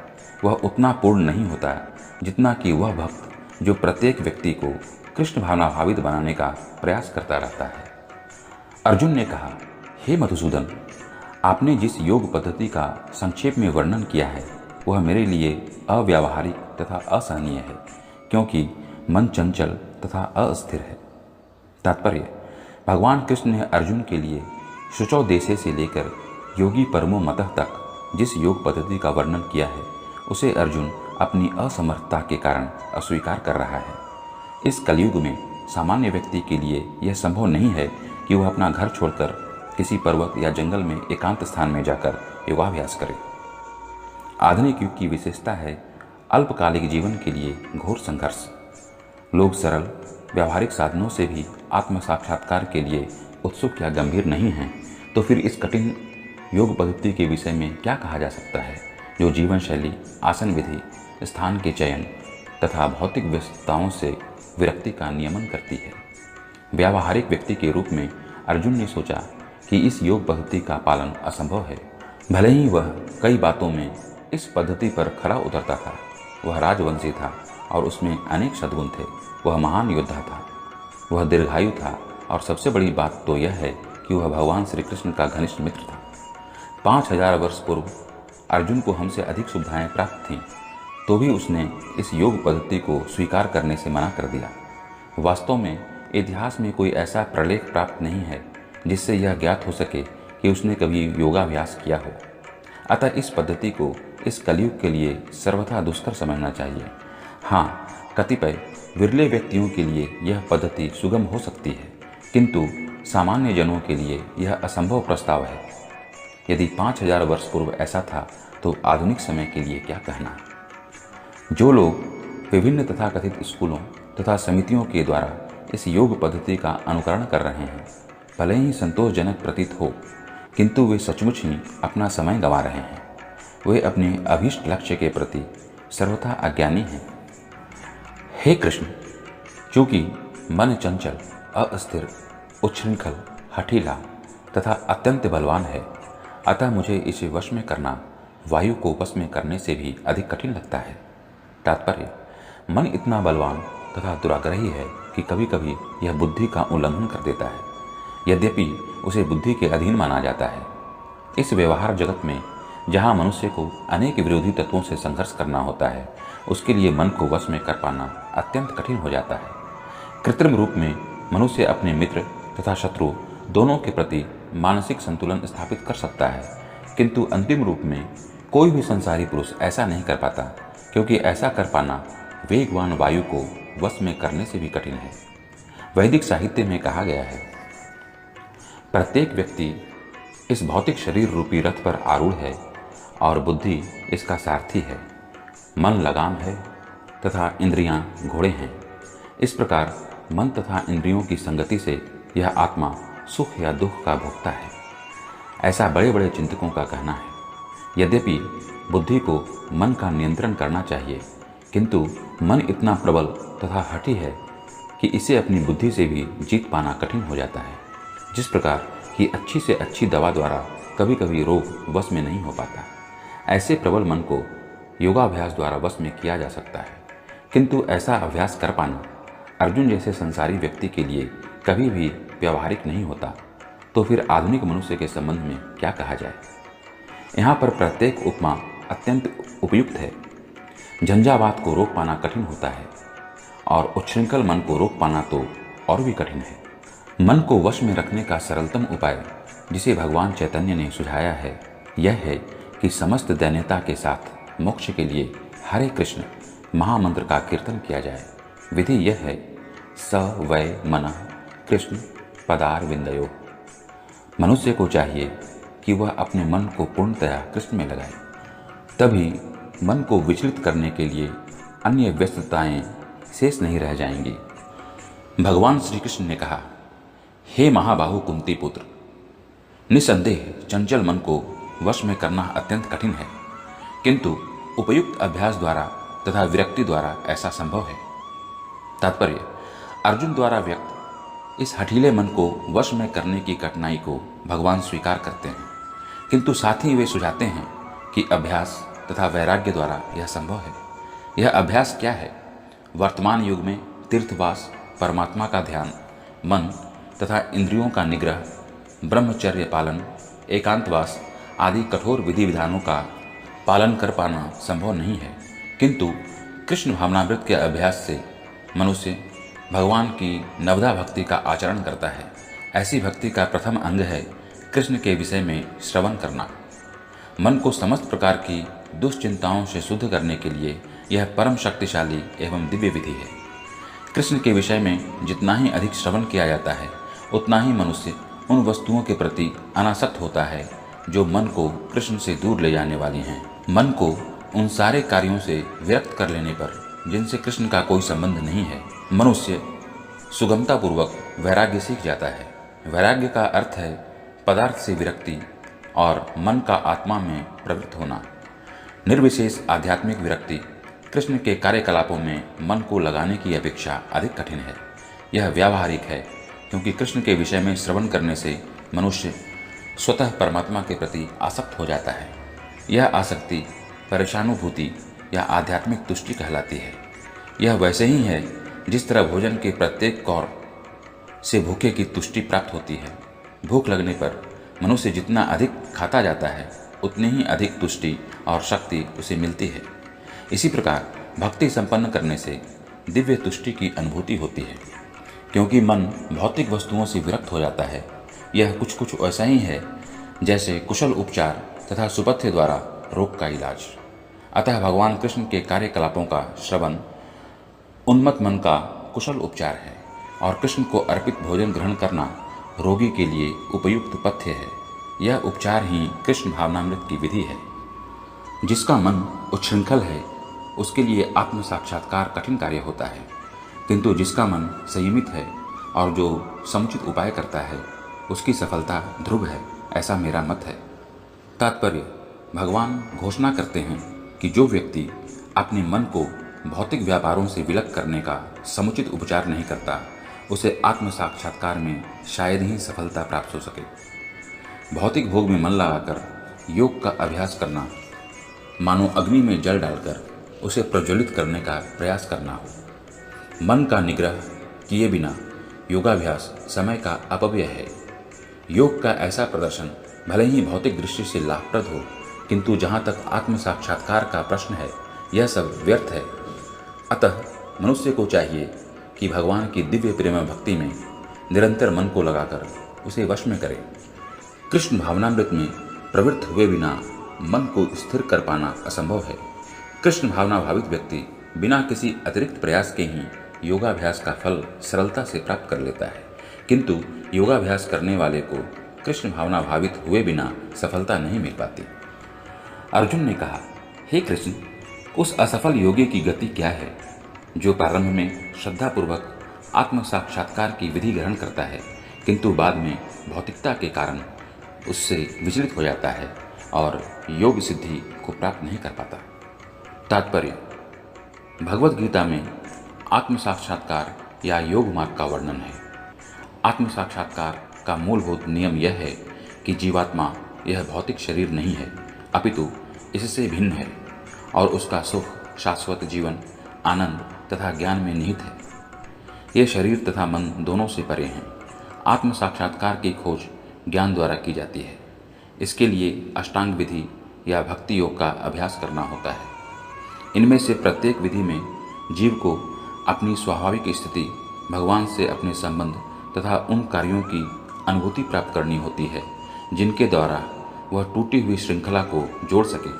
वह उतना पूर्ण नहीं होता जितना कि वह भक्त जो प्रत्येक व्यक्ति को कृष्ण भावना भावित बनाने का प्रयास करता रहता है। अर्जुन ने कहा, हे मधुसूदन, आपने जिस योग पद्धति का संक्षेप में वर्णन किया है वह मेरे लिए अव्यावहारिक तथा असहनीय है, क्योंकि मन चंचल तथा अस्थिर है। तात्पर्य: भगवान कृष्ण ने अर्जुन के लिए शुचौ देशे से लेकर योगी परमो मतः तक जिस योग पद्धति का वर्णन किया है उसे अर्जुन अपनी असमर्थता के कारण अस्वीकार कर रहा है। इस कलयुग में सामान्य व्यक्ति के लिए यह संभव नहीं है कि वह अपना घर छोड़कर किसी पर्वत या जंगल में एकांत स्थान में जाकर योगाभ्यास करे। आधुनिक युग की विशेषता है अल्पकालिक जीवन के लिए घोर संघर्ष। लोग सरल व्यावहारिक साधनों से भी आत्म साक्षात्कार के लिए उत्सुक या गंभीर नहीं हैं, तो फिर इस कठिन योग पद्धति के विषय में क्या कहा जा सकता है, जो जीवन शैली, आसन विधि, स्थान के चयन तथा भौतिक व्यस्तताओं से विरक्ति का नियमन करती है। व्यावहारिक व्यक्ति के रूप में अर्जुन ने सोचा कि इस योग पद्धति का पालन असंभव है। भले ही वह कई बातों में इस पद्धति पर खरा उतरता था। वह राजवंशी था और उसमें अनेक सद्गुण थे। वह महान योद्धा था, वह दीर्घायु था और सबसे बड़ी बात तो यह है कि वह भगवान श्री कृष्ण का घनिष्ठ मित्र था। 5000 वर्ष पूर्व अर्जुन को हमसे अधिक सुविधाएं प्राप्त थीं, तो भी उसने इस योग पद्धति को स्वीकार करने से मना कर दिया। वास्तव में इतिहास में कोई ऐसा प्रलेख प्राप्त नहीं है जिससे यह ज्ञात हो सके कि उसने कभी योगाभ्यास किया हो। अतः इस पद्धति को इस कलयुग के लिए सर्वथा दुष्कर समझना चाहिए। हाँ, कतिपय विरले व्यक्तियों के लिए यह पद्धति सुगम हो सकती है, किंतु सामान्य जनों के लिए यह असंभव प्रस्ताव है। यदि 5000 वर्ष पूर्व ऐसा था तो आधुनिक समय के लिए क्या कहना। जो लोग विभिन्न तथाकथित स्कूलों तथा समितियों के द्वारा इस योग पद्धति का अनुकरण कर रहे हैं, भले ही संतोषजनक प्रतीत हो, किंतु वे सचमुच ही अपना समय गंवा रहे हैं। वे अपने अभीष्ट लक्ष्य के प्रति सर्वथा अज्ञानी हैं। हे कृष्ण, चूँकि मन चंचल, अस्थिर, उच्छृंखल, हठीला तथा अत्यंत बलवान है, अतः मुझे इसे वश में करना वायु को वश में करने से भी अधिक कठिन लगता है। तात्पर्य: मन इतना बलवान तथा दुराग्रही है कि कभी कभी यह बुद्धि का उल्लंघन कर देता है, यद्यपि उसे बुद्धि के अधीन माना जाता है। इस व्यवहार जगत में जहाँ मनुष्य को अनेक विरोधी तत्वों से संघर्ष करना होता है, उसके लिए मन को वश में कर पाना अत्यंत कठिन हो जाता है। कृत्रिम रूप में मनुष्य अपने मित्र तथा शत्रु दोनों के प्रति मानसिक संतुलन स्थापित कर सकता है, किंतु अंतिम रूप में कोई भी संसारी पुरुष ऐसा नहीं कर पाता, क्योंकि ऐसा कर पाना वेगवान वायु को वश में करने से भी कठिन है। वैदिक साहित्य में कहा गया है, प्रत्येक व्यक्ति इस भौतिक शरीर रूपी रथ पर आरूढ़ है और बुद्धि इसका सारथी है। मन लगाम है तथा इंद्रियां घोड़े हैं। इस प्रकार मन तथा इंद्रियों की संगति से यह आत्मा सुख या दुख का भोक्ता है, ऐसा बड़े बड़े चिंतकों का कहना है। यद्यपि बुद्धि को मन का नियंत्रण करना चाहिए, किंतु मन इतना प्रबल तथा हठी है कि इसे अपनी बुद्धि से भी जीत पाना कठिन हो जाता है। जिस प्रकार कि अच्छी से अच्छी दवा द्वारा कभी कभी रोग वश में नहीं हो पाता, ऐसे प्रबल मन को योगाभ्यास द्वारा वश में किया जा सकता है, किंतु ऐसा अभ्यास कर पाना अर्जुन जैसे संसारी व्यक्ति के लिए कभी भी व्यावहारिक नहीं होता। तो फिर आधुनिक मनुष्य के संबंध में क्या कहा जाए। यहाँ पर प्रत्येक उपमा अत्यंत उपयुक्त है। झंझावात को रोक पाना कठिन होता है और उच्छृंखल मन को रोक पाना तो और भी कठिन है। मन को वश में रखने का सरलतम उपाय जिसे भगवान चैतन्य ने सुझाया है, यह है कि समस्त दैन्यता के साथ मोक्ष के लिए हरे कृष्ण महामंत्र का कीर्तन किया जाए। विधि यह है, स वै मनः कृष्ण पदार विंदयो। मनुष्य को चाहिए कि वह अपने मन को पूर्णतया कृष्ण में लगाए, तभी मन को विचलित करने के लिए अन्य व्यस्तताएं शेष नहीं रह जाएंगी। भगवान श्री कृष्ण ने कहा, हे महाबाहु कुंती पुत्र, निसंदेह चंचल मन को वश में करना अत्यंत कठिन है, किंतु उपयुक्त अभ्यास द्वारा तथा विरक्ति द्वारा ऐसा संभव है। तात्पर्य, अर्जुन द्वारा व्यक्त इस हठीले मन को वश में करने की कठिनाई को भगवान स्वीकार करते हैं, किंतु साथ ही वे सुझाते हैं कि अभ्यास तथा वैराग्य द्वारा यह संभव है। यह अभ्यास क्या है? वर्तमान युग में तीर्थवास, परमात्मा का ध्यान, मन तथा इंद्रियों का निग्रह, ब्रह्मचर्य पालन, एकांतवास आदि कठोर विधि विधानों का पालन कर पाना संभव नहीं है, किंतु कृष्ण भावनामृत के अभ्यास से मनुष्य भगवान की नवधा भक्ति का आचरण करता है। ऐसी भक्ति का प्रथम अंग है कृष्ण के विषय में श्रवण करना। मन को समस्त प्रकार की दुश्चिंताओं से शुद्ध करने के लिए यह परम शक्तिशाली एवं दिव्य विधि है। कृष्ण के विषय में जितना ही अधिक श्रवण किया जाता है, उतना ही मनुष्य उन वस्तुओं के प्रति अनासक्त होता है जो मन को कृष्ण से दूर ले जाने वाली हैं। मन को उन सारे कार्यों से विरक्त कर लेने पर जिनसे कृष्ण का कोई संबंध नहीं है, मनुष्य सुगमतापूर्वक वैराग्य सीख जाता है। वैराग्य का अर्थ है पदार्थ से विरक्ति और मन का आत्मा में प्रवृत्त होना। निर्विशेष आध्यात्मिक विरक्ति कृष्ण के कार्यकलापों में मन को लगाने की अपेक्षा अधिक कठिन है। यह व्यावहारिक है, क्योंकि कृष्ण के विषय में श्रवण करने से मनुष्य स्वतः परमात्मा के प्रति आसक्त हो जाता है। यह आसक्ति परेशानुभूति या आध्यात्मिक तुष्टि कहलाती है। यह वैसे ही है जिस तरह भोजन के प्रत्येक कौर से भूखे की तुष्टि प्राप्त होती है। भूख लगने पर मनुष्य जितना अधिक खाता जाता है, उतनी ही अधिक तुष्टि और शक्ति उसे मिलती है। इसी प्रकार भक्ति संपन्न करने से दिव्य तुष्टि की अनुभूति होती है, क्योंकि मन भौतिक वस्तुओं से विरक्त हो जाता है। यह कुछ वैसा ही है जैसे कुशल उपचार तथा सुपथ्य द्वारा रोग का इलाज। अतः भगवान कृष्ण के कार्यकलापों का श्रवण उन्मत्त मन का कुशल उपचार है, और कृष्ण को अर्पित भोजन ग्रहण करना रोगी के लिए उपयुक्त पथ्य है। यह उपचार ही कृष्ण भावनामृत की विधि है। जिसका मन उच्छृंखल है, उसके लिए आत्म साक्षात्कार कठिन कार्य होता है, किंतु जिसका मन संयमित है और जो समुचित उपाय करता है, उसकी सफलता ध्रुव है, ऐसा मेरा मत है। तात्पर्य, भगवान घोषणा करते हैं कि जो व्यक्ति अपने मन को भौतिक व्यापारों से विलग करने का समुचित उपचार नहीं करता, उसे आत्म साक्षात्कार में शायद ही सफलता प्राप्त हो सके। भौतिक भोग में मन लगाकर योग का अभ्यास करना मानो अग्नि में जल डालकर उसे प्रज्वलित करने का प्रयास करना हो। मन का निग्रह किए बिना योगाभ्यास समय का अपव्यय है। योग का ऐसा प्रदर्शन भले ही भौतिक दृष्टि से लाभप्रद हो, किंतु जहाँ तक आत्म साक्षात्कार का प्रश्न है, यह सब व्यर्थ है। अतः मनुष्य को चाहिए कि भगवान की दिव्य प्रेम भक्ति में निरंतर मन को लगाकर उसे वश में करे। कृष्ण भावनामृत में प्रवृत्त हुए बिना मन को स्थिर कर पाना असंभव है। कृष्ण भावना भावित व्यक्ति बिना किसी अतिरिक्त प्रयास के ही योगाभ्यास का फल सरलता से प्राप्त कर लेता है, किंतु योगाभ्यास करने वाले को कृष्ण भावना भावित हुए बिना सफलता नहीं मिल पाती। अर्जुन ने कहा, हे कृष्ण, उस असफल योगी की गति क्या है जो प्रारंभ में श्रद्धापूर्वक आत्म साक्षात्कार की विधि ग्रहण करता है, किंतु बाद में भौतिकता के कारण उससे विचलित हो जाता है और योग सिद्धि को प्राप्त नहीं कर पाता। तात्पर्य, भगवद गीता में आत्म साक्षात्कार या योग मार्ग का वर्णन है। आत्म साक्षात्कार का मूलभूत नियम यह है कि जीवात्मा यह भौतिक शरीर नहीं है, अपितु इससे भिन्न है और उसका सुख, शाश्वत जीवन, आनंद तथा ज्ञान में निहित है। ये शरीर तथा मन दोनों से परे हैं। आत्म साक्षात्कार की खोज ज्ञान द्वारा की जाती है। इसके लिए अष्टांग विधि या भक्ति योग का अभ्यास करना होता है। इनमें से प्रत्येक विधि में जीव को अपनी स्वाभाविक स्थिति, भगवान से अपने संबंध तथा उन कार्यों की अनुभूति प्राप्त करनी होती है जिनके द्वारा वह टूटी हुई श्रृंखला को जोड़ सके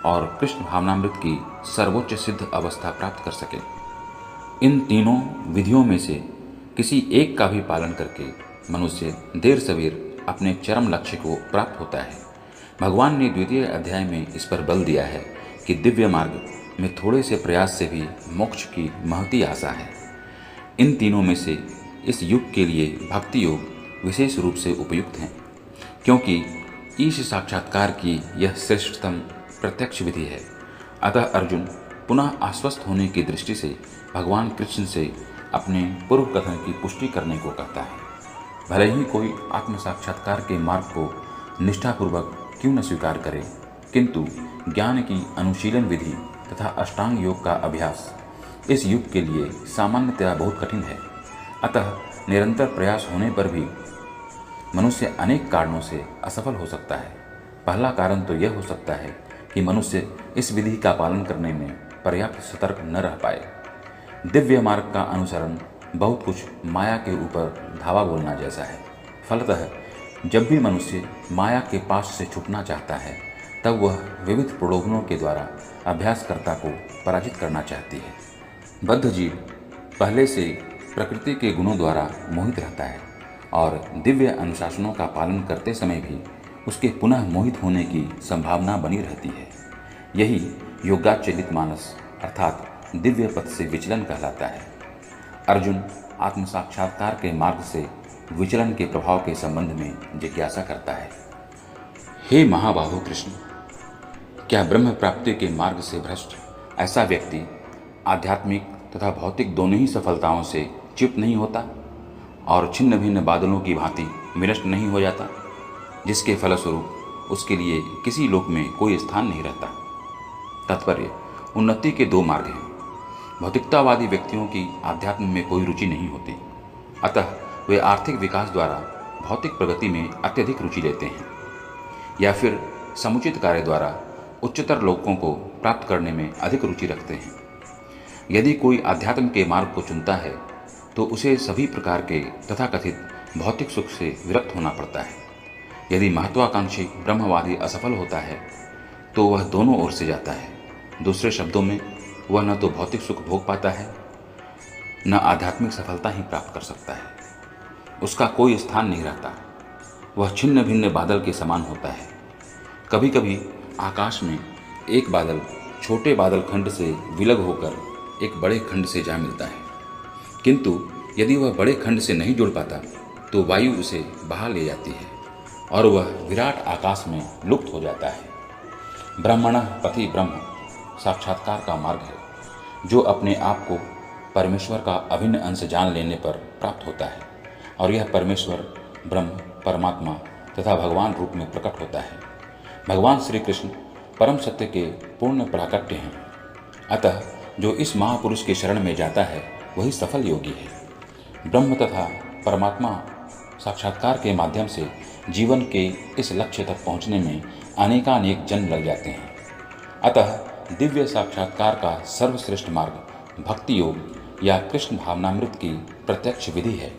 और कृष्ण भावनामृत की सर्वोच्च सिद्ध अवस्था प्राप्त कर सके। इन तीनों विधियों में से किसी एक का भी पालन करके मनुष्य देर सवेर अपने चरम लक्ष्य को प्राप्त होता है। भगवान ने द्वितीय अध्याय में इस पर बल दिया है कि दिव्य मार्ग में थोड़े से प्रयास से भी मोक्ष की महती आशा है। इन तीनों में से इस युग के लिए भक्ति योग विशेष रूप से उपयुक्त हैं, क्योंकि ईश साक्षात्कार की यह श्रेष्ठतम प्रत्यक्ष विधि है। अतः अर्जुन पुनः आश्वस्त होने की दृष्टि से भगवान कृष्ण से अपने पूर्व कथन की पुष्टि करने को कहता है। भले ही कोई आत्म साक्षात्कार के मार्ग को निष्ठापूर्वक क्यों न स्वीकार करे, किंतु ज्ञान की अनुशीलन विधि तथा अष्टांग योग का अभ्यास इस युग के लिए सामान्यतया बहुत कठिन है। अतः निरंतर प्रयास होने पर भी मनुष्य अनेक कारणों से असफल हो सकता है। पहला कारण तो यह हो सकता है कि मनुष्य इस विधि का पालन करने में पर्याप्त सतर्क न रह पाए। दिव्य मार्ग का अनुसरण बहुत कुछ माया के ऊपर धावा बोलना जैसा है। फलतः जब भी मनुष्य माया के पास से छूटना चाहता है, तब वह विविध प्रलोभनों के द्वारा अभ्यासकर्ता को पराजित करना चाहती है। बद्ध जीव पहले से प्रकृति के गुणों द्वारा मोहित रहता है और दिव्य अनुशासनों का पालन करते समय भी उसके पुनः मोहित होने की संभावना बनी रहती है। यही योगाचलित मानस अर्थात दिव्य पथ से विचलन कहलाता है। अर्जुन आत्म साक्षात्कार के मार्ग से विचलन के प्रभाव के संबंध में जिज्ञासा करता है। हे महाबाहु कृष्ण, क्या ब्रह्म प्राप्ति के मार्ग से भ्रष्ट ऐसा व्यक्ति आध्यात्मिक तथा भौतिक दोनों ही सफलताओं से च्युत नहीं होता और छिन्न भिन्न बादलों की भांति विनष्ट नहीं हो जाता, जिसके फलस्वरूप उसके लिए किसी लोक में कोई स्थान नहीं रहता? तात्पर्य, उन्नति के दो मार्ग हैं। भौतिकतावादी व्यक्तियों की आध्यात्म में कोई रुचि नहीं होती, अतः वे आर्थिक विकास द्वारा भौतिक प्रगति में अत्यधिक रुचि लेते हैं, या फिर समुचित कार्य द्वारा उच्चतर लोकों को प्राप्त करने में अधिक रुचि रखते हैं। यदि कोई आध्यात्म के मार्ग को चुनता है तो उसे सभी प्रकार के तथाकथित भौतिक सुख से विरक्त होना पड़ता है। यदि महत्वाकांक्षी ब्रह्मवादी असफल होता है तो वह दोनों ओर से जाता है। दूसरे शब्दों में, वह न तो भौतिक सुख भोग पाता है, न आध्यात्मिक सफलता ही प्राप्त कर सकता है। उसका कोई स्थान नहीं रहता। वह छिन्न भिन्न बादल के समान होता है। कभी कभी आकाश में एक बादल छोटे बादल खंड से विलग होकर एक बड़े खंड से जा मिलता है, किंतु यदि वह बड़े खंड से नहीं जुड़ पाता तो वायु उसे बहा ले जाती है और वह विराट आकाश में लुप्त हो जाता है। ब्रह्मणः पथि ब्रह्म साक्षात्कार का मार्ग है, जो अपने आप को परमेश्वर का अभिन्न अंश जान लेने पर प्राप्त होता है, और यह परमेश्वर ब्रह्म, परमात्मा तथा भगवान रूप में प्रकट होता है। भगवान श्री कृष्ण परम सत्य के पूर्ण प्राकट्य हैं। अतः जो इस महापुरुष के शरण में जाता है वही सफल योगी है। ब्रह्म तथा परमात्मा साक्षात्कार के माध्यम से जीवन के इस लक्ष्य तक पहुँचने में अनेकानेक जन्म लग जाते हैं। अतः दिव्य साक्षात्कार का सर्वश्रेष्ठ मार्ग भक्ति योग या कृष्ण भावनामृत की प्रत्यक्ष विधि है।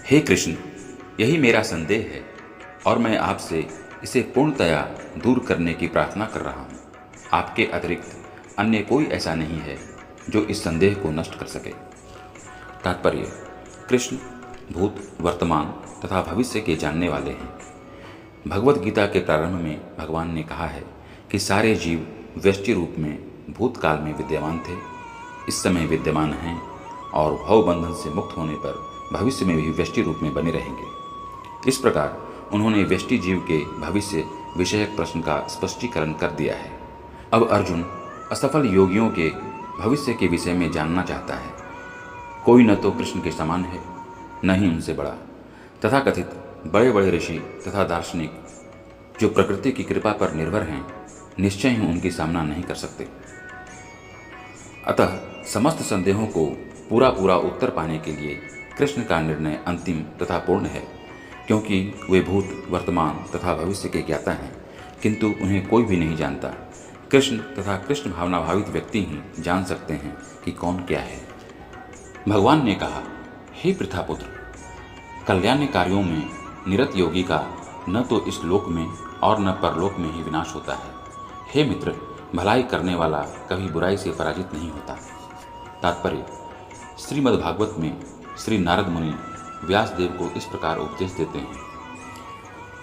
हे कृष्ण, यही मेरा संदेह है और मैं आपसे इसे पूर्णतया दूर करने की प्रार्थना कर रहा हूँ। आपके अतिरिक्त अन्य कोई ऐसा नहीं है जो इस संदेह को नष्ट कर सके। तात्पर्य, कृष्ण भूत, वर्तमान तथा भविष्य के जानने वाले हैं। भगवत गीता के प्रारंभ में भगवान ने कहा है कि सारे जीव व्यष्टि रूप में भूतकाल में विद्यमान थे, इस समय विद्यमान हैं और भवबंधन से मुक्त होने पर भविष्य में भी व्यष्टि रूप में बने रहेंगे। इस प्रकार उन्होंने व्यष्टि जीव के भविष्य विषयक प्रश्न का स्पष्टीकरण कर दिया है। अब अर्जुन असफल योगियों के भविष्य के विषय में जानना चाहता है। कोई न तो कृष्ण के समान है, न ही उनसे बड़ा। तथाकथित बड़े बड़े ऋषि तथा दार्शनिक जो प्रकृति की कृपा पर निर्भर हैं, निश्चय ही उनकी सामना नहीं कर सकते। अतः समस्त संदेहों को पूरा उत्तर पाने के लिए कृष्ण का निर्णय अंतिम तथा पूर्ण है, क्योंकि वे भूत, वर्तमान तथा भविष्य के ज्ञाता हैं, किंतु उन्हें कोई भी नहीं जानता। कृष्ण तथा कृष्ण भावना भावित व्यक्ति ही जान सकते हैं कि कौन क्या है। भगवान ने कहा, हे पृथापुत्र, कल्याण कार्यों में निरत योगी का न तो इस लोक में और न परलोक में ही विनाश होता है। हे मित्र, भलाई करने वाला कभी बुराई से पराजित नहीं होता। तात्पर्य, श्रीमद्भागवत में श्री नारद मुनि व्यासदेव को इस प्रकार उपदेश देते हैं।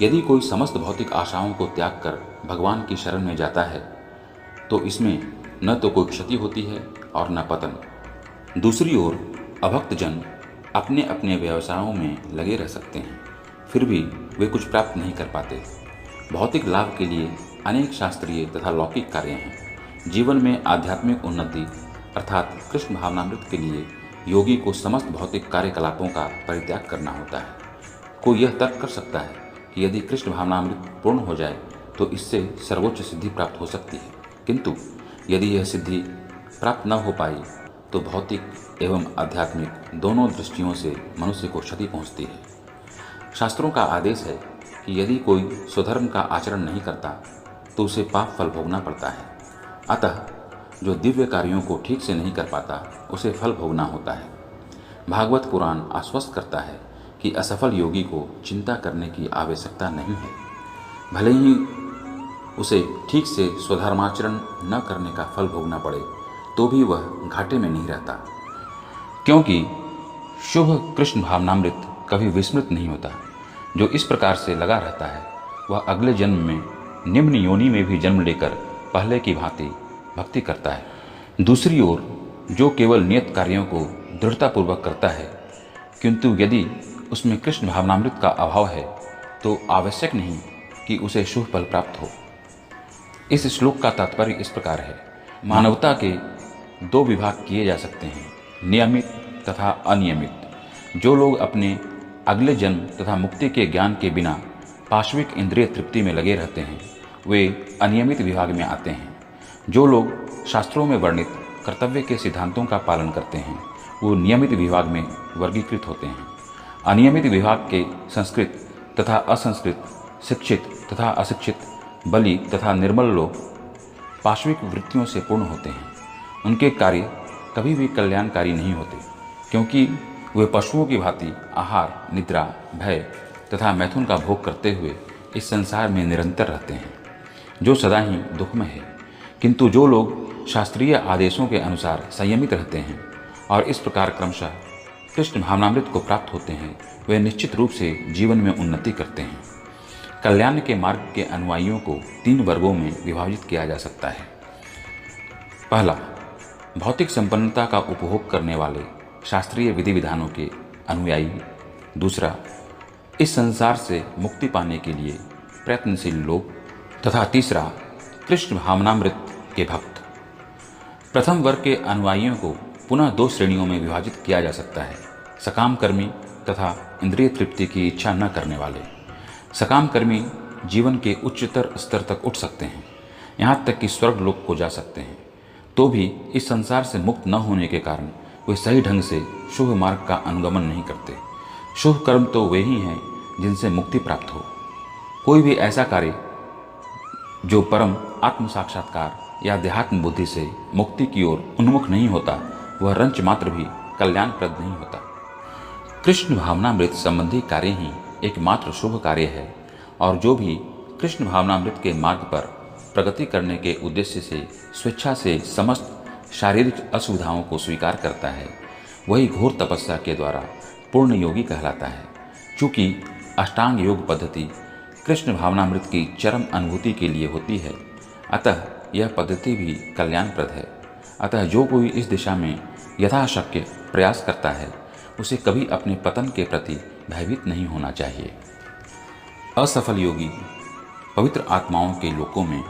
यदि कोई समस्त भौतिक आशाओं को त्याग कर भगवान की शरण में जाता है तो इसमें न तो कोई क्षति होती है और न पतन। दूसरी ओर अभक्त जन अपने अपने व्यवसायों में लगे रह सकते हैं, फिर भी वे कुछ प्राप्त नहीं कर पाते। भौतिक लाभ के लिए अनेक शास्त्रीय तथा लौकिक कार्य हैं। जीवन में आध्यात्मिक उन्नति अर्थात कृष्ण भावनामृत के लिए योगी को समस्त भौतिक कार्यकलापों का परित्याग करना होता है। कोई यह तर्क कर सकता है कि यदि कृष्ण भावनामृत पूर्ण हो जाए तो इससे सर्वोच्च सिद्धि प्राप्त हो सकती है, किंतु यदि यह सिद्धि प्राप्त न हो पाई तो भौतिक एवं आध्यात्मिक दोनों दृष्टियों से मनुष्य को क्षति पहुंचती है। शास्त्रों का आदेश है कि यदि कोई स्वधर्म का आचरण नहीं करता तो उसे पाप फल भोगना पड़ता है। अतः जो दिव्य कार्यों को ठीक से नहीं कर पाता उसे फल भोगना होता है। भागवत पुराण आश्वस्त करता है कि असफल योगी को चिंता करने की आवश्यकता नहीं है। भले ही उसे ठीक से स्वधर्माचरण न करने का फल भोगना पड़े तो भी वह घाटे में नहीं रहता, क्योंकि शुभ कृष्ण भावनामृत कभी विस्मृत नहीं होता। जो इस प्रकार से लगा रहता है वह अगले जन्म में निम्न योनि में भी जन्म लेकर पहले की भांति भक्ति करता है। दूसरी ओर जो केवल नियत कार्यों को दृढ़तापूर्वक करता है, किंतु यदि उसमें कृष्ण भावनामृत का अभाव है तो आवश्यक नहीं कि उसे शुभ फल प्राप्त हो। इस श्लोक का तात्पर्य इस प्रकार है, मानवता के दो विभाग किए जा सकते हैं, नियमित तथा अनियमित। जो लोग अपने अगले जन्म तथा मुक्ति के ज्ञान के बिना पाश्विक इंद्रिय तृप्ति में लगे रहते हैं वे अनियमित विभाग में आते हैं। जो लोग शास्त्रों में वर्णित कर्तव्य के सिद्धांतों का पालन करते हैं वो नियमित विभाग में वर्गीकृत होते हैं। अनियमित विभाग के संस्कृत तथा असंस्कृत, शिक्षित तथा अशिक्षित, बलि तथा निर्मल लोग पाश्विक वृत्तियों से पूर्ण होते हैं। उनके कार्य कभी भी कल्याणकारी नहीं होते, क्योंकि वे पशुओं की भांति आहार, निद्रा, भय तथा मैथुन का भोग करते हुए इस संसार में निरंतर रहते हैं, जो सदा ही दुखमय है। किंतु जो लोग शास्त्रीय आदेशों के अनुसार संयमित रहते हैं और इस प्रकार क्रमशः कृष्ण भावनामृत को प्राप्त होते हैं वे निश्चित रूप से जीवन में उन्नति करते हैं। कल्याण के मार्ग के अनुयायियों को 3 वर्गों में विभाजित किया जा सकता है। पहला, भौतिक संपन्नता का उपभोग करने वाले शास्त्रीय विधि विधानों के अनुयायी। दूसरा, इस संसार से मुक्ति पाने के लिए प्रयत्नशील लोग। तथा तीसरा, कृष्ण भावनामृत के भक्त। प्रथम वर्ग के अनुयायियों को पुनः 2 श्रेणियों में विभाजित किया जा सकता है, सकाम कर्मी तथा इंद्रिय तृप्ति की इच्छा न करने वाले। सकाम कर्मी जीवन के उच्चतर स्तर तक उठ सकते हैं, यहाँ तक कि स्वर्ग लोक को जा सकते हैं, तो भी इस संसार से मुक्त न होने के कारण वे सही ढंग से शुभ मार्ग का अनुगमन नहीं करते। शुभ कर्म तो वे ही हैं जिनसे मुक्ति प्राप्त हो। कोई भी ऐसा कार्य जो परम आत्म साक्षात्कार या देहात्म बुद्धि से मुक्ति की ओर उन्मुख नहीं होता वह रंच मात्र भी कल्याणप्रद नहीं होता। कृष्ण भावनामृत संबंधी कार्य ही एकमात्र शुभ कार्य है, और जो भी कृष्ण भावनामृत के मार्ग पर प्रगति करने के उद्देश्य से स्वेच्छा से समस्त शारीरिक असुविधाओं को स्वीकार करता है वही घोर तपस्या के द्वारा पूर्ण योगी कहलाता है। चूँकि अष्टांग योग पद्धति कृष्ण भावनामृत की चरम अनुभूति के लिए होती है, अतः यह पद्धति भी कल्याणप्रद है। अतः जो कोई इस दिशा में यथाशक्य प्रयास करता है उसे कभी अपने पतन के प्रति भयभीत नहीं होना चाहिए। असफल योगी पवित्र आत्माओं के लोकों में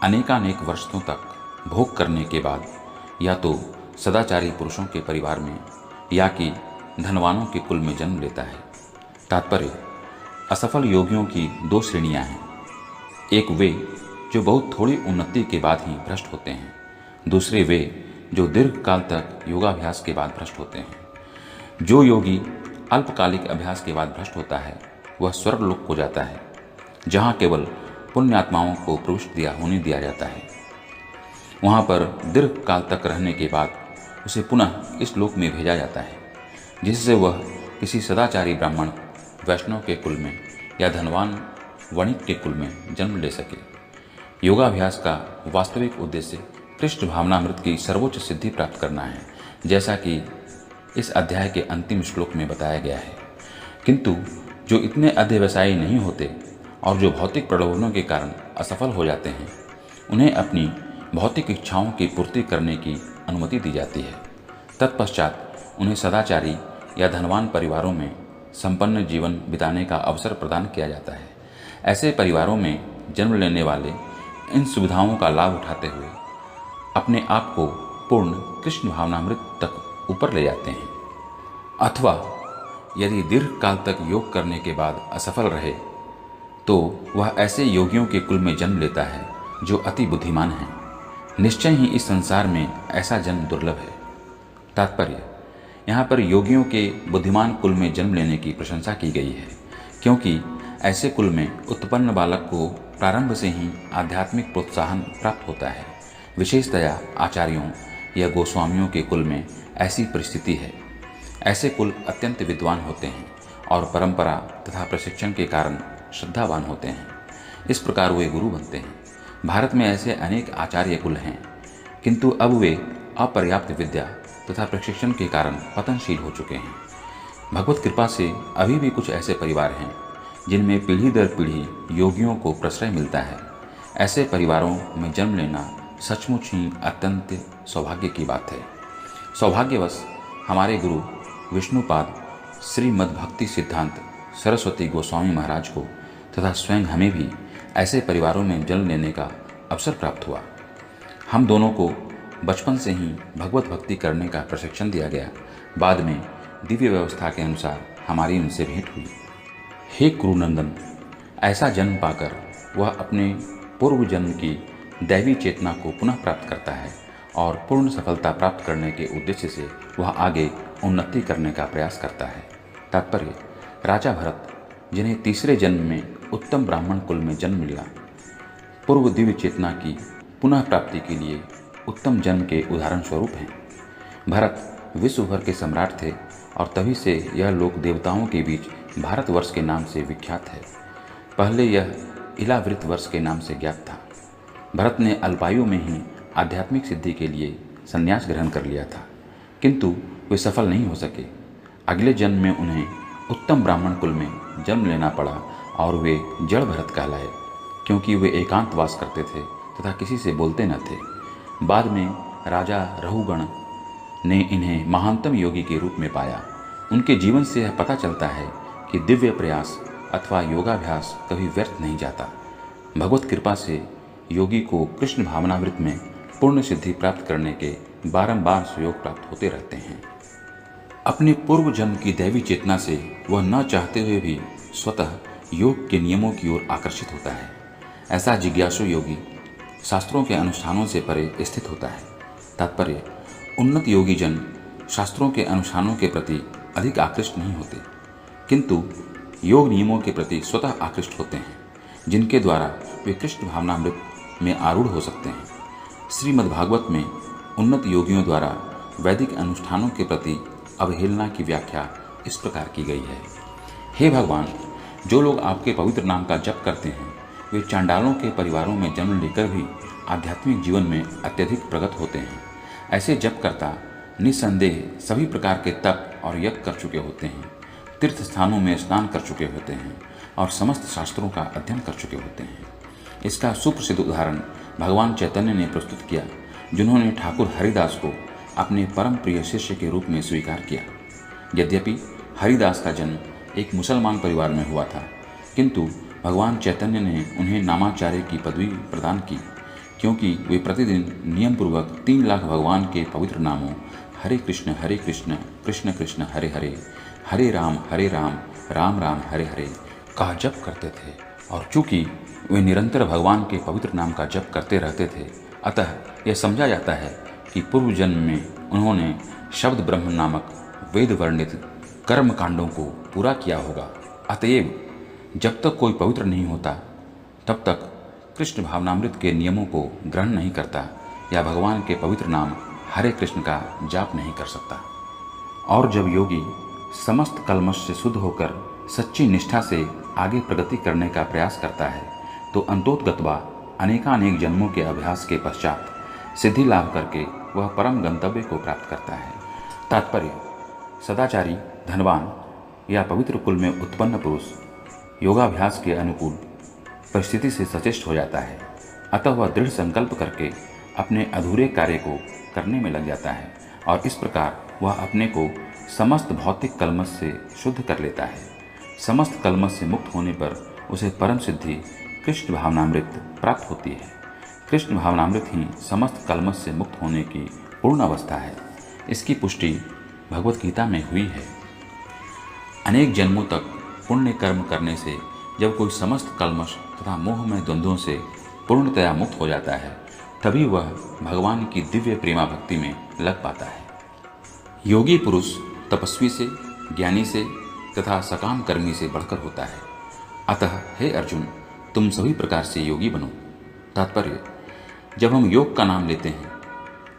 अनेकानेक वर्षों तक भोग करने के बाद या तो सदाचारी पुरुषों के परिवार में या कि धनवानों के कुल में जन्म लेता है। तात्पर्य, असफल योगियों की 2 श्रेणियां हैं। एक वे जो बहुत थोड़ी उन्नति के बाद ही भ्रष्ट होते हैं, दूसरे वे जो दीर्घ काल तक योगाभ्यास के बाद भ्रष्ट होते हैं। जो योगी अल्पकालिक अभ्यास के बाद भ्रष्ट होता है वह स्वर्गलोक को जाता है, जहाँ केवल पुण्यात्माओं को प्रविष्ट होने दिया जाता है। वहाँ पर दीर्घ काल तक रहने के बाद उसे पुनः इस लोक में भेजा जाता है, जिससे वह किसी सदाचारी ब्राह्मण, वैष्णव के कुल में या धनवान वणिक के कुल में जन्म ले सके। योगाभ्यास का वास्तविक उद्देश्य कृष्ण भावनामृत की सर्वोच्च सिद्धि प्राप्त करना है, जैसा कि इस अध्याय के अंतिम श्लोक में बताया गया है। किंतु जो इतने अध्यवसायी नहीं होते और जो भौतिक प्रलोभनों के कारण असफल हो जाते हैं, उन्हें अपनी भौतिक इच्छाओं की पूर्ति करने की अनुमति दी जाती है। तत्पश्चात उन्हें सदाचारी या धनवान परिवारों में संपन्न जीवन बिताने का अवसर प्रदान किया जाता है। ऐसे परिवारों में जन्म लेने वाले इन सुविधाओं का लाभ उठाते हुए अपने आप को पूर्ण कृष्ण भावनामृत तक ऊपर ले जाते हैं। अथवा यदि दीर्घ काल तक योग करने के बाद असफल रहे तो वह ऐसे योगियों के कुल में जन्म लेता है जो अति बुद्धिमान हैं। निश्चय ही इस संसार में ऐसा जन्म दुर्लभ है। तात्पर्य, यहाँ पर योगियों के बुद्धिमान कुल में जन्म लेने की प्रशंसा की गई है, क्योंकि ऐसे कुल में उत्पन्न बालक को प्रारंभ से ही आध्यात्मिक प्रोत्साहन प्राप्त होता है। विशेषतया आचार्यों या गोस्वामियों के कुल में ऐसी परिस्थिति है। ऐसे कुल अत्यंत विद्वान होते हैं और परंपरा तथा प्रशिक्षण के कारण श्रद्धावान होते हैं। इस प्रकार वे गुरु बनते हैं। भारत में ऐसे अनेक आचार्य कुल हैं, किंतु अब वे अपर्याप्त विद्या तथा प्रशिक्षण के कारण पतनशील हो चुके हैं। भगवत कृपा से अभी भी कुछ ऐसे परिवार हैं जिनमें पीढ़ी दर पीढ़ी योगियों को प्रश्रय मिलता है। ऐसे परिवारों में जन्म लेना सचमुच ही अत्यंत सौभाग्य की बात है। सौभाग्यवश हमारे गुरु विष्णुपाद श्रीमद् भक्ति सिद्धांत सरस्वती गोस्वामी महाराज को तथा स्वयं हमें भी ऐसे परिवारों में जन्म लेने का अवसर प्राप्त हुआ। हम दोनों को बचपन से ही भगवत भक्ति करने का प्रशिक्षण दिया गया। बाद में दिव्य व्यवस्था के अनुसार हमारी उनसे भेंट हुई। हे कुरुनंदन, ऐसा जन्म पाकर वह अपने पूर्व जन्म की दैवी चेतना को पुनः प्राप्त करता है और पूर्ण सफलता प्राप्त करने के उद्देश्य से वह आगे उन्नति करने का प्रयास करता है। तात्पर्य, राजा भरत, जिन्हें तीसरे जन्म में उत्तम ब्राह्मण कुल में जन्म मिला, पूर्व दिव्य चेतना की पुनः प्राप्ति के लिए उत्तम जन्म के उदाहरण स्वरूप हैं। भरत विश्व भर के सम्राट थे और तभी से यह लोक देवताओं के बीच भारतवर्ष के नाम से विख्यात है। पहले यह इलावृत वर्ष के नाम से ज्ञात था। भरत ने अल्पायु में ही आध्यात्मिक सिद्धि के लिए संन्यास ग्रहण कर लिया था, किंतु वे सफल नहीं हो सके। अगले जन्म में उन्हें उत्तम ब्राह्मण कुल में जन्म लेना पड़ा और वे जड़ भरत कहलाए, क्योंकि वे एकांतवास करते थे तथा किसी से बोलते न थे। बाद में राजा रहुगण ने इन्हें महानतम योगी के रूप में पाया। उनके जीवन से यह पता चलता है कि दिव्य प्रयास अथवा योगाभ्यास कभी व्यर्थ नहीं जाता। भगवत कृपा से योगी को कृष्ण भावनामृत में पूर्ण सिद्धि प्राप्त करने के बारंबार सुयोग प्राप्त होते रहते हैं। अपने पूर्व जन्म की दैवी चेतना से वह न चाहते हुए भी स्वतः योग के नियमों की ओर आकर्षित होता है। ऐसा जिज्ञासु योगी शास्त्रों के अनुष्ठानों से परे स्थित होता है। तात्पर्य, उन्नत योगी जन शास्त्रों के अनुष्ठानों के प्रति अधिक आकृष्ट नहीं होते, किंतु योग नियमों के प्रति स्वतः आकृष्ट होते हैं, जिनके द्वारा वे कृष्ण भावनामृत में आरूढ़ हो सकते हैं। श्रीमद्भागवत में उन्नत योगियों द्वारा वैदिक अनुष्ठानों के प्रति अवहेलना की व्याख्या इस प्रकार की गई है। हे भगवान, जो लोग आपके पवित्र नाम का जप करते हैं वे चांडालों के परिवारों में जन्म लेकर भी आध्यात्मिक जीवन में अत्यधिक प्रगत होते हैं। ऐसे जपकर्ता निस्संदेह सभी प्रकार के तप और यज्ञ कर चुके होते हैं, तीर्थ स्थानों में स्नान कर चुके होते हैं और समस्त शास्त्रों का अध्ययन कर चुके होते हैं। इसका सुप्रसिद्ध उदाहरण भगवान चैतन्य ने प्रस्तुत किया, जिन्होंने ठाकुर हरिदास को अपने परम प्रिय शिष्य के रूप में स्वीकार किया। यद्यपि हरिदास का जन्म एक मुसलमान परिवार में हुआ था, किंतु भगवान चैतन्य ने उन्हें नामाचार्य की पदवी प्रदान की, क्योंकि वे प्रतिदिन नियमपूर्वक 3 लाख भगवान के पवित्र नामों हरे कृष्ण कृष्ण कृष्ण हरे हरे, हरे राम राम राम हरे हरे का जप करते थे। और चूंकि वे निरंतर भगवान के पवित्र नाम का जप करते रहते थे, अतः यह समझा जाता है कि पूर्व जन्म में उन्होंने शब्द ब्रह्म नामक वेद वर्णित कर्म कांडों को पूरा किया होगा। अतएव जब तक कोई पवित्र नहीं होता तब तक कृष्ण भावनामृत के नियमों को ग्रहण नहीं करता या भगवान के पवित्र नाम हरे कृष्ण का जाप नहीं कर सकता। और जब योगी समस्त कल्मश से शुद्ध होकर सच्ची निष्ठा से आगे प्रगति करने का प्रयास करता है तो अंतोतगत्वा अनेकानेक जन्मों के अभ्यास के पश्चात सिद्धि लाभ करके वह परम गंतव्य को प्राप्त करता है। तात्पर्य, सदाचारी, धनवान या पवित्र कुल में उत्पन्न पुरुष योगाभ्यास के अनुकूल परिस्थिति से सचेष्ट हो जाता है। अतः वह दृढ़ संकल्प करके अपने अधूरे कार्य को करने में लग जाता है और इस प्रकार वह अपने को समस्त भौतिक कलमश से शुद्ध कर लेता है। समस्त कलमश से मुक्त होने पर उसे परम सिद्धि कृष्ण भावनामृत प्राप्त होती है। कृष्ण भावनामृत ही समस्त कलमश से मुक्त होने की पूर्ण अवस्था है। इसकी पुष्टि भगवत गीता में हुई है। अनेक जन्मों तक पुण्य कर्म करने से जब कोई समस्त कलमश तथा मोह में द्वंद्वों से पूर्णतया मुक्त हो जाता है, तभी वह भगवान की दिव्य प्रेमा भक्ति में लग पाता है। योगी पुरुष तपस्वी से, ज्ञानी से तथा सकाम कर्मी से बढ़कर होता है। अतः हे अर्जुन, तुम सभी प्रकार से योगी बनो। तात्पर्य: जब हम योग का नाम लेते हैं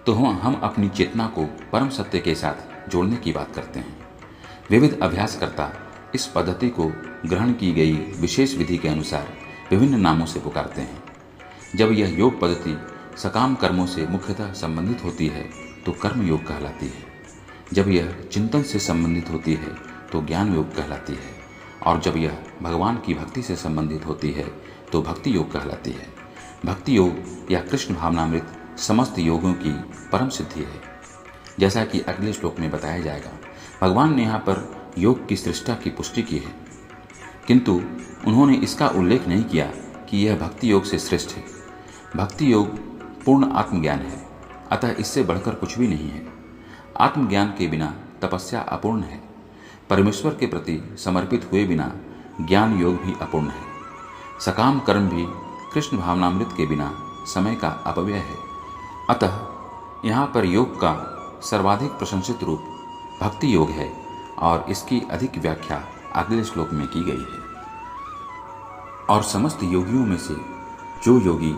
तो हम अपनी चेतना को परम सत्य के साथ जोड़ने की बात करते हैं। विविध अभ्यासकर्ता इस पद्धति को ग्रहण की गई विशेष विधि के अनुसार विभिन्न नामों से पुकारते हैं। जब यह योग पद्धति सकाम कर्मों से मुख्यतः संबंधित होती है तो कर्म योग कहलाती है। जब यह चिंतन से संबंधित होती है तो ज्ञान योग कहलाती है और जब यह भगवान की भक्ति से संबंधित होती है तो भक्ति योग कहलाती है। भक्ति योग या कृष्ण भावनामृत समस्त योगों की परम सिद्धि है। जैसा कि अगले श्लोक में बताया जाएगा, भगवान ने यहाँ पर योग की श्रेष्ठता की पुष्टि की है, किंतु उन्होंने इसका उल्लेख नहीं किया कि यह भक्ति योग से श्रेष्ठ है। भक्ति योग पूर्ण आत्मज्ञान है, अतः इससे बढ़कर कुछ भी नहीं है। आत्मज्ञान के बिना तपस्या अपूर्ण है। परमेश्वर के प्रति समर्पित हुए बिना ज्ञान योग भी अपूर्ण है। सकाम कर्म भी कृष्ण भावनामृत के बिना समय का अपव्यय है। अतः यहाँ पर योग का सर्वाधिक प्रशंसित रूप भक्ति योग है और इसकी अधिक व्याख्या अगले श्लोक में की गई है। और समस्त योगियों में से जो योगी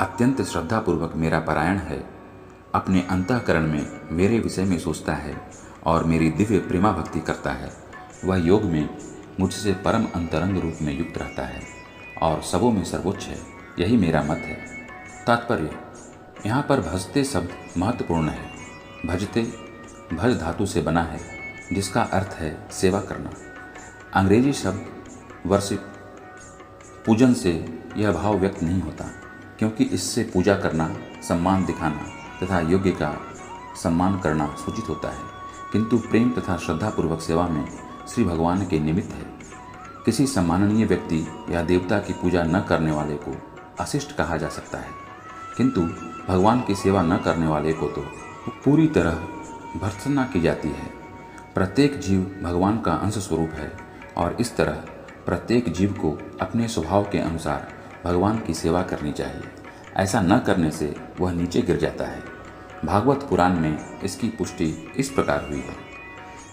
अत्यंत श्रद्धापूर्वक मेरा परायण है, अपने अंतःकरण में मेरे विषय में सोचता है और मेरी दिव्य प्रेमा भक्ति करता है, वह योग में मुझसे परम अंतरंग रूप में युक्त रहता है और सबों में सर्वोच्च है। यही मेरा मत है। तात्पर्य: यहाँ पर भजते शब्द महत्वपूर्ण है। भजते भज धातु से बना है, जिसका अर्थ है सेवा करना। अंग्रेजी शब्द वर्शिप पूजन से यह भाव व्यक्त नहीं होता, क्योंकि इससे पूजा करना, सम्मान दिखाना तथा योग्य का सम्मान करना सूचित होता है, किंतु प्रेम तथा श्रद्धापूर्वक सेवा में श्री भगवान के निमित्त है। किसी सम्माननीय व्यक्ति या देवता की पूजा न करने वाले को अशिष्ट कहा जा सकता है, किंतु भगवान की सेवा न करने वाले को तो पूरी तरह भर्त्सना की जाती है। प्रत्येक जीव भगवान का अंश स्वरूप है और इस तरह प्रत्येक जीव को अपने स्वभाव के अनुसार भगवान की सेवा करनी चाहिए। ऐसा न करने से वह नीचे गिर जाता है। भागवत पुराण में इसकी पुष्टि इस प्रकार हुई है: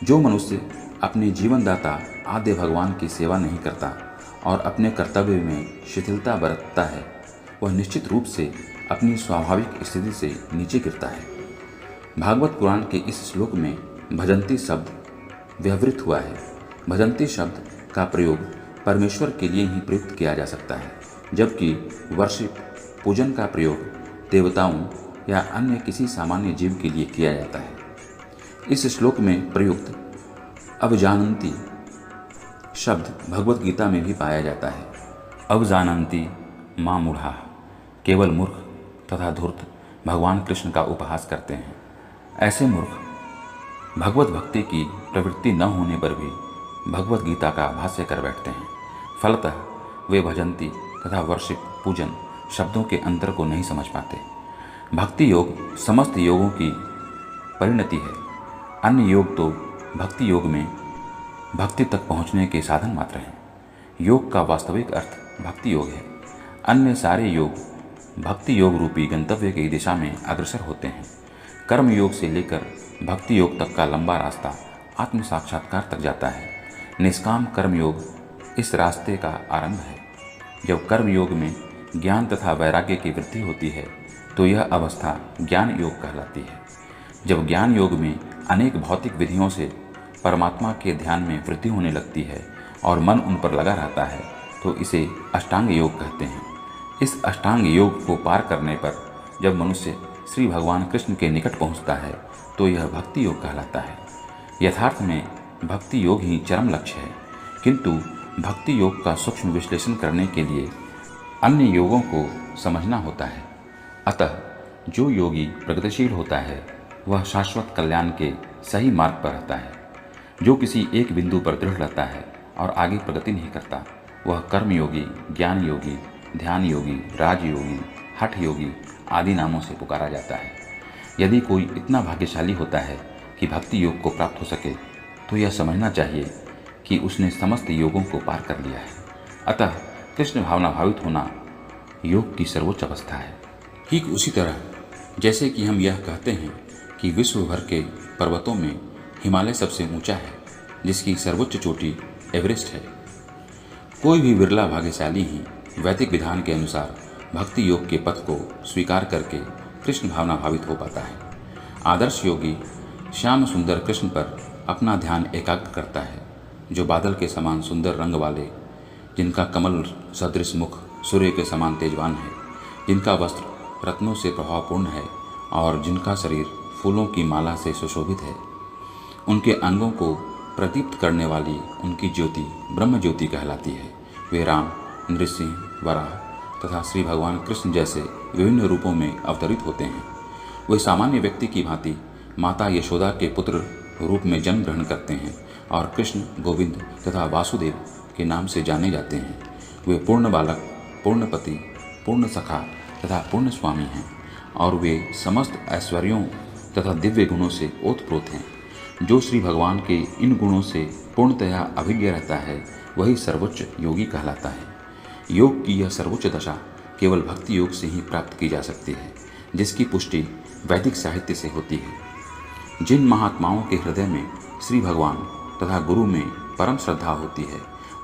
जो मनुष्य अपने जीवनदाता आद्य भगवान की सेवा नहीं करता और अपने कर्तव्य में शिथिलता बरतता है, वह निश्चित रूप से अपनी स्वाभाविक स्थिति से नीचे गिरता है। भागवत पुराण के इस श्लोक में भजंती शब्द व्यवहृत हुआ है। भजंती शब्द का प्रयोग परमेश्वर के लिए ही प्रयुक्त किया जा सकता है, जबकि वर्शिप पूजन का प्रयोग देवताओं या अन्य किसी सामान्य जीव के लिए किया जाता है। इस श्लोक में प्रयुक्त अवजानन्ति शब्द भगवत गीता में भी पाया जाता है। अवजानन्ति मां मूढ़ा, केवल मूर्ख तथा धूर्त भगवान कृष्ण का उपहास करते हैं। ऐसे मूर्ख भगवत भक्ति की प्रवृत्ति न होने पर भी भगवत गीता का भाष्य कर बैठते हैं। फलतः वे भजंती तथा वर्शिप पूजन शब्दों के अंतर को नहीं समझ पाते। भक्ति योग समस्त योगों की परिणति है। अन्य योग तो भक्ति योग में भक्ति तक पहुंचने के साधन मात्र हैं। योग का वास्तविक अर्थ भक्ति योग है। अन्य सारे योग भक्ति योग रूपी गंतव्य की दिशा में अग्रसर होते हैं। कर्म योग से लेकर भक्ति योग तक का लंबा रास्ता आत्म साक्षात्कार तक जाता है। निष्काम कर्म योग इस रास्ते का आरंभ है। जब कर्म योग में ज्ञान तथा वैराग्य की वृद्धि होती है तो यह अवस्था ज्ञान योग कहलाती है। जब ज्ञान योग में अनेक भौतिक विधियों से परमात्मा के ध्यान में वृद्धि होने लगती है और मन उन पर लगा रहता है तो इसे अष्टांग योग कहते हैं। इस अष्टांग योग को पार करने पर जब मनुष्य श्री भगवान कृष्ण के निकट पहुंचता है तो यह भक्ति योग कहलाता है। यथार्थ में भक्ति योग ही चरम लक्ष्य है, किंतु भक्ति योग का सूक्ष्म विश्लेषण करने के लिए अन्य योगों को समझना होता है। अतः जो योगी प्रगतिशील होता है वह शाश्वत कल्याण के सही मार्ग पर रहता है। जो किसी एक बिंदु पर दृढ़ रहता है और आगे प्रगति नहीं करता वह कर्म योगी, ज्ञान योगी, ध्यान योगी, राज योगी, हठ योगी आदि नामों से पुकारा जाता है। यदि कोई इतना भाग्यशाली होता है कि भक्ति योग को प्राप्त हो सके तो यह समझना चाहिए कि उसने समस्त योगों को पार कर लिया है। अतः कृष्ण भावना भावित होना योग की सर्वोच्च अवस्था है। ठीक उसी तरह जैसे कि हम यह कहते हैं कि विश्व भर के पर्वतों में हिमालय सबसे ऊंचा है, जिसकी सर्वोच्च चोटी एवरेस्ट है। कोई भी विरला भाग्यशाली ही वैदिक विधान के अनुसार भक्ति योग के पथ को स्वीकार करके कृष्ण भावना भावित हो पाता है। आदर्श योगी श्याम सुंदर कृष्ण पर अपना ध्यान एकाग्र करता है, जो बादल के समान सुंदर रंग वाले, जिनका कमल सदृश मुख सूर्य के समान तेजवान है, जिनका वस्त्र रत्नों से प्रभावपूर्ण है और जिनका शरीर फूलों की माला से सुशोभित है। उनके अंगों को प्रदीप्त करने वाली उनकी ज्योति ब्रह्म ज्योति कहलाती है। वे राम, नृसिंह, वराह तथा श्री भगवान कृष्ण जैसे विभिन्न रूपों में अवतरित होते हैं। वे सामान्य व्यक्ति की भांति माता यशोदा के पुत्र रूप में जन्म ग्रहण करते हैं और कृष्ण, गोविंद तथा वासुदेव के नाम से जाने जाते हैं। वे पूर्ण बालक, पूर्ण पति, पूर्ण सखा तथा पूर्ण स्वामी हैं और वे समस्त ऐश्वर्यों तथा दिव्य गुणों से ओतप्रोत हैं। जो श्री भगवान के इन गुणों से पूर्णतया अभिज्ञ रहता है वही सर्वोच्च योगी कहलाता है। योग की यह सर्वोच्च दशा केवल भक्ति योग से ही प्राप्त की जा सकती है, जिसकी पुष्टि वैदिक साहित्य से होती है। जिन महात्माओं के हृदय में श्री भगवान तथा गुरु में परम श्रद्धा होती है,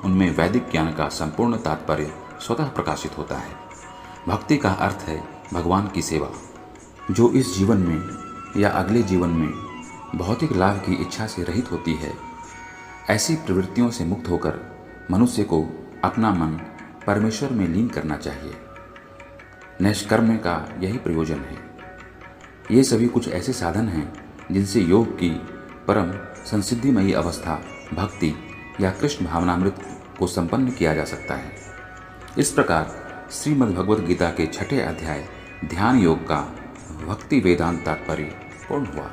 उनमें वैदिक ज्ञान का संपूर्ण तात्पर्य स्वतः प्रकाशित होता है। भक्ति का अर्थ है भगवान की सेवा। जो इस जीवन में या अगले जीवन में भौतिक लाभ की इच्छा से रहित होती है, ऐसी प्रवृत्तियों से मुक्त होकर मनुष्य को अपना मन परमेश्वर में लीन करना चाहिए। निष्कर्म का यही प्रयोजन है। ये सभी कुछ ऐसे साधन हैं जिनसे योग की परम संसिद्धिमयी अवस्था भक्ति या कृष्ण भावनामृत को संपन्न किया जा सकता है। इस प्रकार श्रीमद् भगवद गीता के 6ठे अध्याय ध्यान योग का भक्ति वेदांत तात्पर्य पूर्ण हुआ।